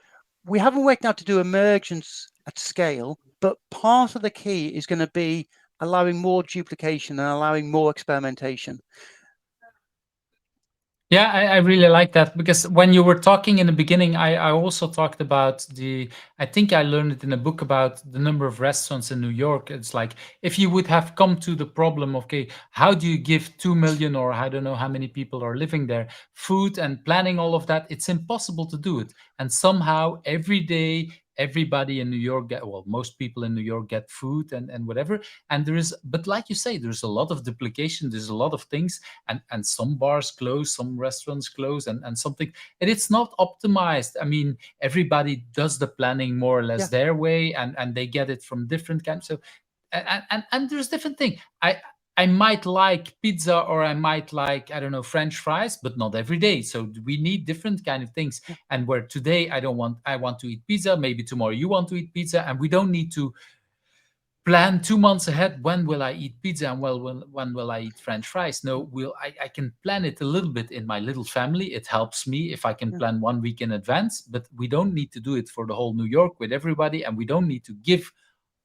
we haven't worked out to do emergence at scale, but part of the key is going to be allowing more duplication and allowing more experimentation. Yeah, I really like that, because when you were talking in the beginning, I also talked about I think I learned it in a book about the number of restaurants in New York. It's like, if you would have come to the problem, okay, how do you give 2 million, or I don't know how many people are living there, food and planning all of that, it's impossible to do it. And somehow every day, everybody in New York most people in New York get food and whatever. And but like you say, there's a lot of duplication, there's a lot of things, and some bars close, some restaurants close, and something, and it's not optimized. I mean, everybody does the planning more or less their way, and they get it from different kinds. So and there's different thing. I might like pizza, or I might like, I don't know, French fries, but not every day. So we need different kind of things. And where today I want to eat pizza, maybe tomorrow you want to eat pizza, and we don't need to plan 2 months ahead. When will I eat pizza, and when will I eat French fries? No, I can plan it a little bit in my little family. It helps me if I can plan 1 week in advance, but we don't need to do it for the whole New York with everybody, and we don't need to give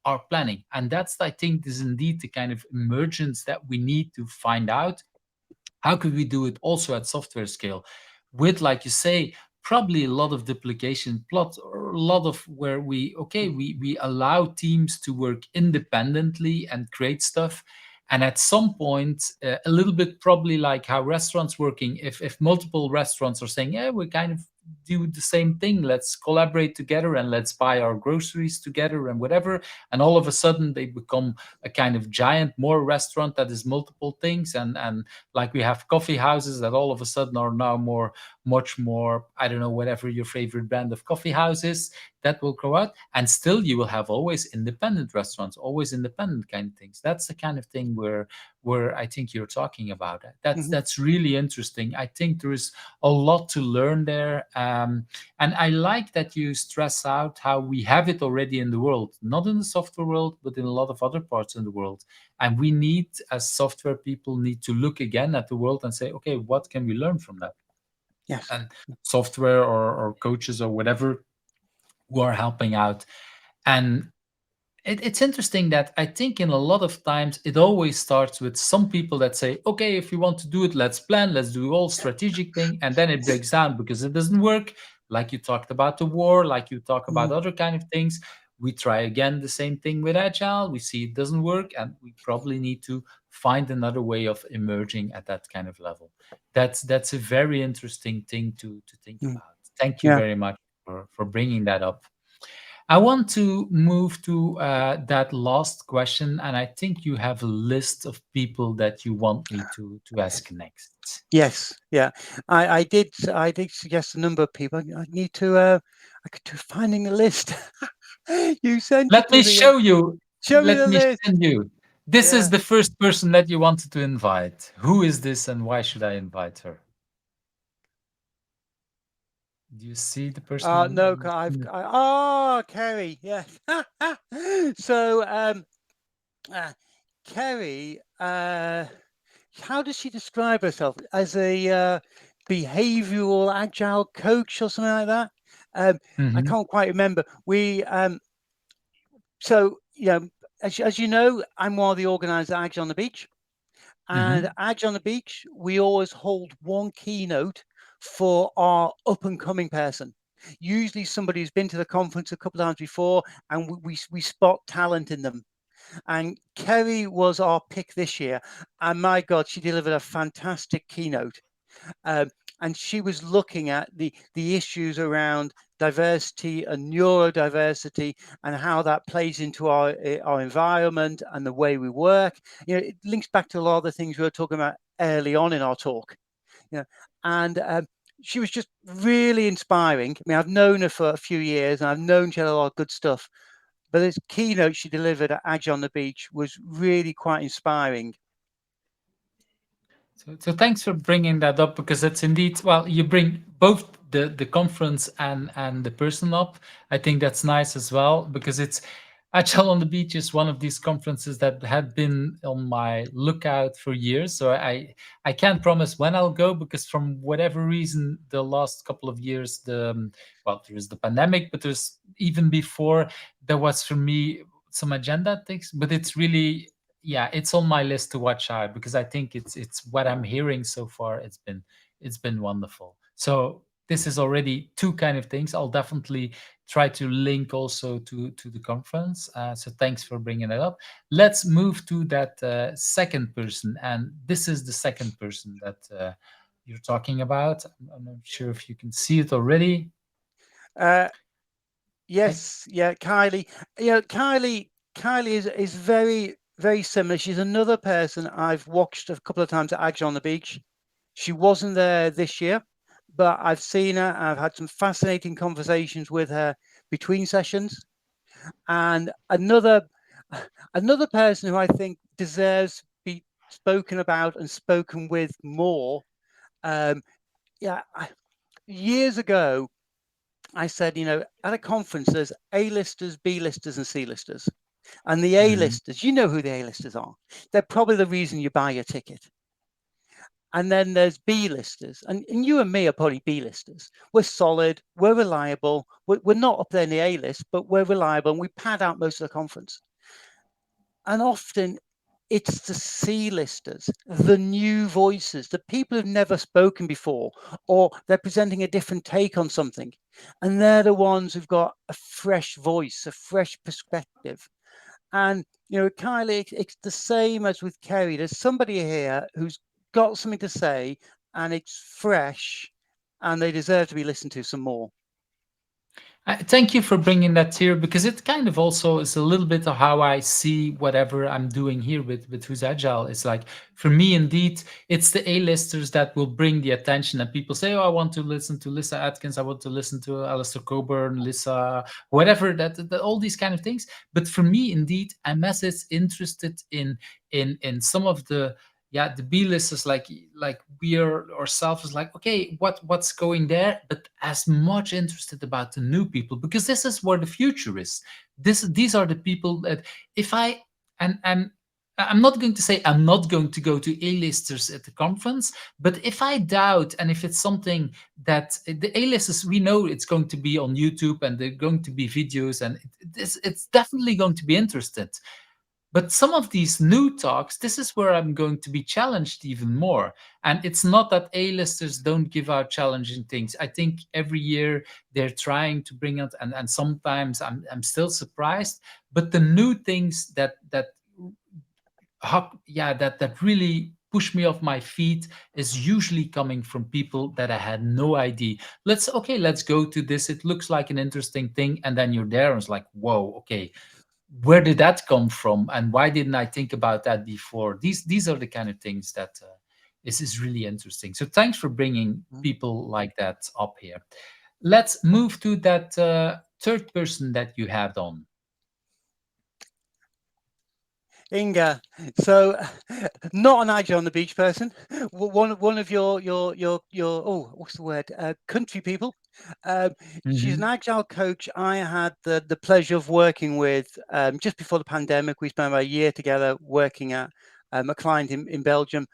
our planning. And that's, I think, is indeed the kind of emergence that we need to find out. How could we do it also at software scale with, like you say, probably a lot of duplication plot, or a lot of where we allow teams to work independently and create stuff. And at some point, a little bit probably like how restaurants working, if multiple restaurants are saying, yeah, we kind of do the same thing, let's collaborate together and let's buy our groceries together and whatever, and all of a sudden they become a kind of giant more restaurant that is multiple things. And like we have coffee houses that all of a sudden are now much more, I don't know, whatever your favorite brand of coffee house is, that will grow out. And still you will have always independent restaurants, always independent kind of things. That's the kind of thing where I think you're talking about. That's really interesting. I think there is a lot to learn there. And I like that you stress out how we have it already in the world, not in the software world, but in a lot of other parts in the world. And we need, as software people, need to look again at the world and say, okay, what can we learn from that? Yes. And software or coaches or whatever who are helping out. And it's interesting that I think in a lot of times it always starts with some people that say, okay, if you want to do it, let's plan, let's do all strategic thing. And then it breaks down because it doesn't work. Like you talked about the war, like you talk about other kind of things. We try again the same thing with agile. We see it doesn't work, and we probably need to find another way of emerging at that kind of level. That's a very interesting thing to think Mm. about. Thank you Yeah. very much for bringing that up. I want to move to that last question, and I think you have a list of people that you want me to ask next. Yes. Yeah. I did suggest a number of people. I need to. I could do finding the list. You sent it Let me to me. Yeah. show you. Show me Let the me list. send you. This is Yeah. the first person that you wanted to invite. Who is this, and why should I invite her? Do you see the person No, Kerry. Yeah. So, Kerry. How does she describe herself? As a behavioral agile coach or something like that? I Mhm, can't quite remember. So, as you know, I'm one of the organisers of Agile on the Beach. And mhm. Agile on the Beach, we always hold one keynote for our up and coming person. Usually somebody who's been to the conference a couple of times before, and we spot talent in them. And Kerry was our pick this year. And my God, she delivered a fantastic keynote. Um, and she was looking at the issues around diversity and neurodiversity and how that plays into our environment and the way we work. It links back to a lot of the things we were talking about early on in our talk. And she was just really inspiring. I mean, I've known her for a few years, and I've known she had a lot of good stuff. But this keynote she delivered at Agile on the Beach was really quite inspiring. So thanks for bringing that up, because it's indeed, well, you bring both the conference and the person up. I think that's nice as well, because it's Agile on the Beach is one of these conferences that had been on my lookout for years. So I can't promise when I'll go, because from whatever reason, the last couple of years, well, there's the pandemic, but there's even before, there was for me some agenda things, but it's really, yeah, it's on my list to watch out, because I think it's what I'm hearing so far. It's been wonderful. So this is already two kind of things. I'll definitely try to link also to the conference. So thanks for bringing it up. Let's move to that second person, and this is the second person that you're talking about. I'm not sure if you can see it already. Uh, I, Yes, yeah, Kylie. Kylie is very, very similar. She's another person I've watched a couple of times at Agile on the Beach. She wasn't there this year, but I've seen her. I've had some fascinating conversations with her between sessions. And another person who I think deserves to be spoken about and spoken with more. Um, yeah, years ago, I said, at a conference, there's A-listers, B-listers, and C-listers. And the Mhm. A-listers, you know who the A-listers are. They're probably the reason you buy your ticket. And then there's B-listers. And you and me are probably B-listers. We're solid, we're reliable, we're not up there in the A-list, but we're reliable, and we pad out most of the conference. And often it's the C-listers, the new voices, the people who've never spoken before, or they're presenting a different take on something. And they're the ones who've got a fresh voice, a fresh perspective. And, Kylie, it's the same as with Kerry. There's somebody here who's got something to say, and it's fresh, and they deserve to be listened to some more. Thank you for bringing that here, because it kind of also is a little bit of how I see whatever I'm doing here with Who's Agile. It's like, for me, indeed, it's the A-listers that will bring the attention, and people say, oh, I want to listen to Lisa Atkins, I want to listen to Alistair Coburn, Lisa, whatever, that all these kind of things. But for me, indeed, I'm as interested in some of the, yeah, the B list is like we are ourselves is like, okay, what's going there, but as much interested about the new people, because this is where the future is. These are the people that, if I and I'm not going to say I'm not going to go to A-listers at the conference, but if I doubt, and if it's something that the A-listers, we know it's going to be on YouTube and they're going to be videos, and it's definitely going to be interested. But some of these new talks, this is where I'm going to be challenged even more. And it's not that A-listers don't give out challenging things. I think every year they're trying to bring it, and sometimes I'm still surprised. But the new things that yeah, that really pushed me off my feet is usually coming from people that I had no idea. Let's go to this. It looks like an interesting thing, and then you're there and it's like, whoa, okay, where did that come from, and why didn't I think about that before? These are the kind of things that is really interesting. So thanks for bringing Mm. people like that up here. Let's move to that third person that you had on. Inga, so not an agile on the beach person. One of your oh, what's the word? Country people. Um, she's an Hmm. agile coach. I had the pleasure of working with just before the pandemic. We spent about a year together working at a client in Belgium,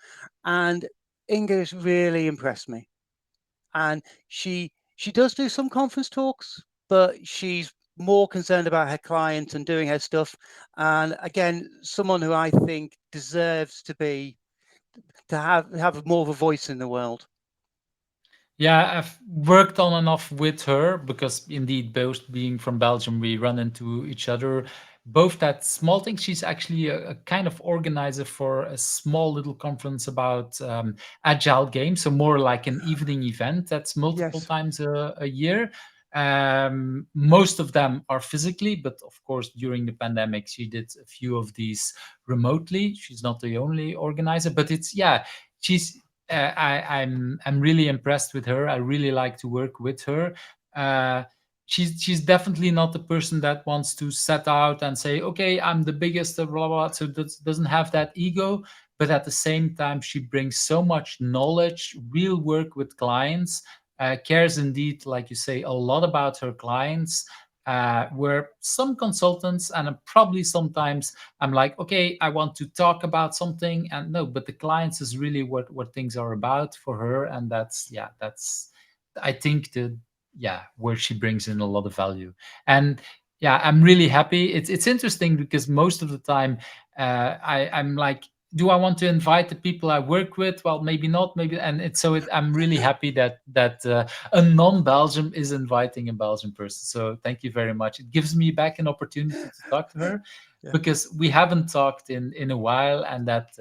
and Inga has really impressed me. And she does do some conference talks, but she's more concerned about her clients and doing her stuff. And again, someone who I think deserves to have more of a voice in the world. Yeah, I've worked on and off with her because indeed, both being from Belgium, we run into each other. Both that small thing. She's actually a kind of organizer for a small little conference about agile games. So more like an evening event that's multiple Yes. times a year. Most of them are physically, but of course, during the pandemic, she did a few of these remotely. She's not the only organizer, but it's yeah, she's I'm really impressed with her. I really like to work with her. Uh, she's definitely not the person that wants to set out and say, "Okay, I'm the biggest," blah blah. Blah. So doesn't have that ego, but at the same time, she brings so much knowledge, real work with clients. Cares indeed, like you say, a lot about her clients. Where some consultants and probably sometimes I'm like, okay, I want to talk about something, and no, but the clients is really what things are about for her, and that's yeah, that's I think the yeah where she brings in a lot of value, and yeah, I'm really happy. It's interesting because most of the time, I'm like. Do I want to invite the people I work with? Well, maybe not. Maybe, and I'm really happy that a non-Belgium is inviting a Belgian person. So thank you very much. It gives me back an opportunity to talk to her Yeah. because we haven't talked in a while, and that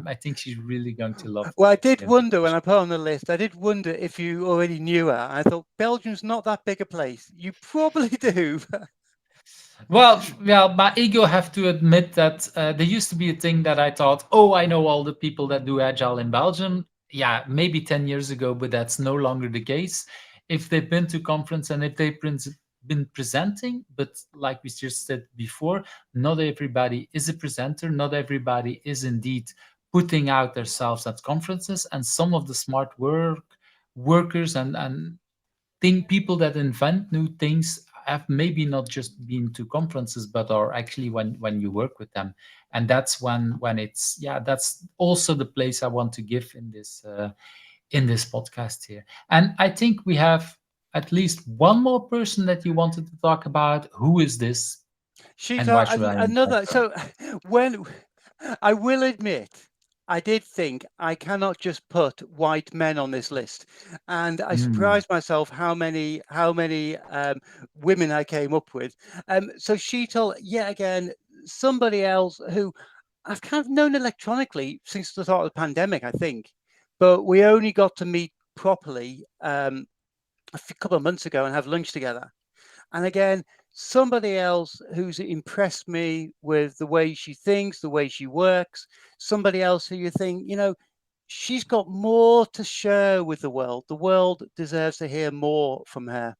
I think she's really going to love Well, I the did wonder when invitation. I put her on the list. I did wonder if you already knew her. I thought Belgium's not that big a place. You probably do. Well, my ego have to admit that there used to be a thing that I thought, oh, I know all the people that do agile in Belgium. Yeah, maybe 10 years ago, but that's no longer the case. If they've been to conference and if they've been presenting, but like we just said before, not everybody is a presenter. Not everybody is indeed putting out themselves at conferences. And some of the smart workers and think people that invent new things have maybe not just been to conferences but are actually when you work with them, and that's when it's yeah, that's also the place I want to give in this podcast here. And I think we have at least one more person that you wanted to talk about. Who is this, She's and why should I invite another. her? So when I will admit, I did think I cannot just put white men on this list, and I Hmm. surprised myself how many women I came up with. So Sheetal, yet again, somebody else who I've kind of known electronically since the start of the pandemic, I think, but we only got to meet properly couple of months ago and have lunch together. And again, somebody else who's impressed me with the way she thinks, the way she works, somebody else who you think, she's got more to share with the world. The world deserves to hear more from her.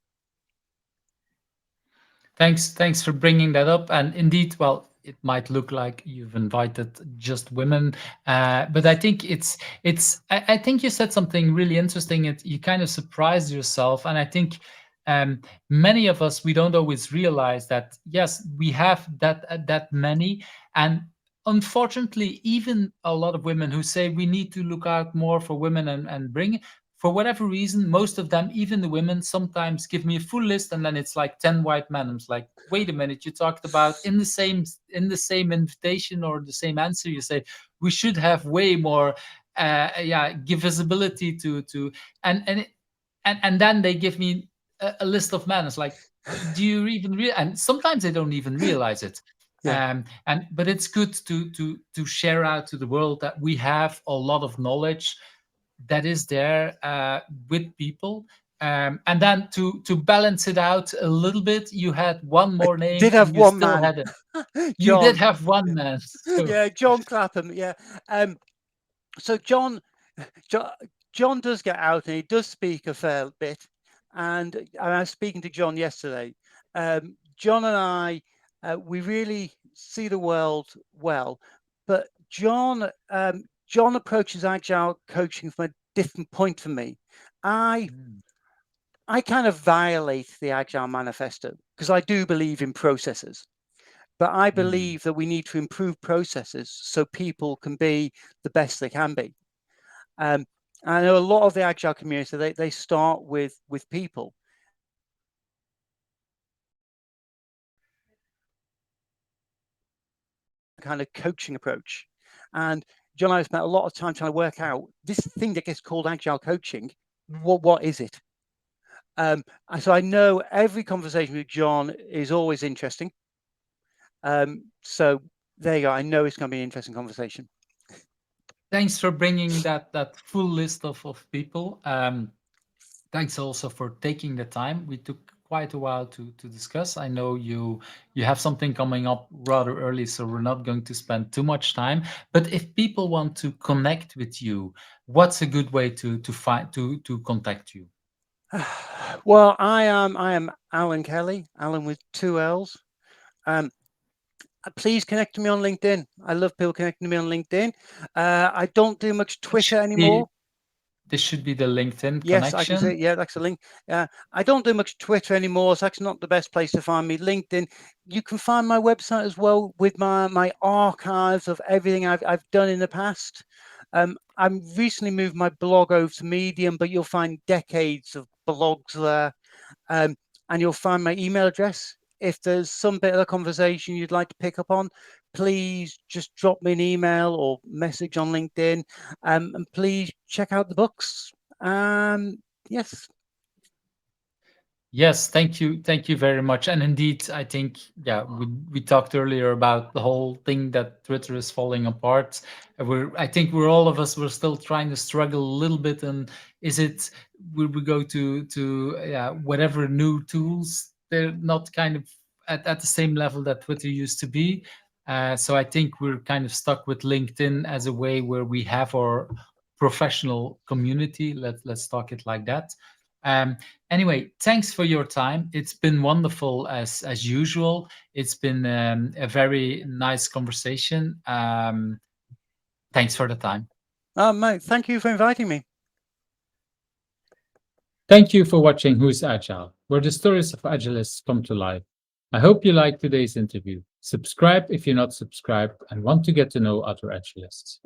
Thanks for bringing that up. And indeed, well, it might look like you've invited just women, but I think I think you said something really interesting. You kind of surprised yourself, and I think um, many of us we don't always realize that yes, we have that many, and unfortunately, even a lot of women who say we need to look out more for women and bring for whatever reason, most of them, even the women, sometimes give me a full list, and then it's like 10 white men. I'm like, wait a minute, you talked about in the same invitation or the same answer, you say we should have way more, yeah, give visibility to, and and then they give me a list of men. It's like, do you even and sometimes they don't even realize it. Yeah. But it's good to share out to the world that we have a lot of knowledge that is there with people. And then to balance it out a little bit, you had one I more name did and have you one still man, had it. You did John. have one Yeah, man. So yeah, John Clapham. Yeah. Um, so Jo- John does get out and he does speak a fair bit. And I was speaking to John yesterday. John and I, we really see the world well, but John approaches agile coaching from a different point from me. I mm, I kind of violate the agile manifesto because I do believe in processes. But I mm. believe that we need to improve processes so people can be the best they can be. Um, I know a lot of the agile community they start with people, kind of coaching approach. And John and I spent a lot of time trying to work out this thing that gets called agile coaching. What is it? So I know every conversation with John is always interesting. So there you go. I know it's going to be an interesting conversation. Thanks for bringing that full list of people. Thanks also for taking the time. We took quite a while to discuss. I know you have something coming up rather early, so we're not going to spend too much time. But if people want to connect with you, what's a good way to find to contact you? Well, I am Allan Kelly, Allan with two L's. Um, Please connect to me on LinkedIn. I love people connecting to me on LinkedIn. I don't do much It Twitter should be anymore. this should be the LinkedIn Yes, I can say, connection. yeah, that's a link. I don't do much Twitter anymore, so that's not the best place to find me. LinkedIn. You can find my website as well with my archives of everything I've done in the past. I recently moved my blog over to Medium, but you'll find decades of blogs there. Um, and you'll find my email address. If there's some bit of the conversation you'd like to pick up on, please just drop me an email or message on LinkedIn. And please check out the books. Yes. Yes, thank you very much. And indeed, I think yeah, we talked earlier about the whole thing that Twitter is falling apart. I think we're all of us we're still trying to struggle a little bit. And is it will we go to yeah whatever new tools? They're not kind of at the same level that Twitter used to be. So I think we're kind of stuck with LinkedIn as a way where we have our professional community. Let's talk it like that. Um, Anyway, thanks for your time. It's been wonderful as usual. It's been a very nice conversation. Thanks for the time. Mate, thank you for inviting me. Thank you for watching Who's Agile, where the stories of agilists come to life. I hope you liked today's interview. Subscribe if you're not subscribed and want to get to know other agilists.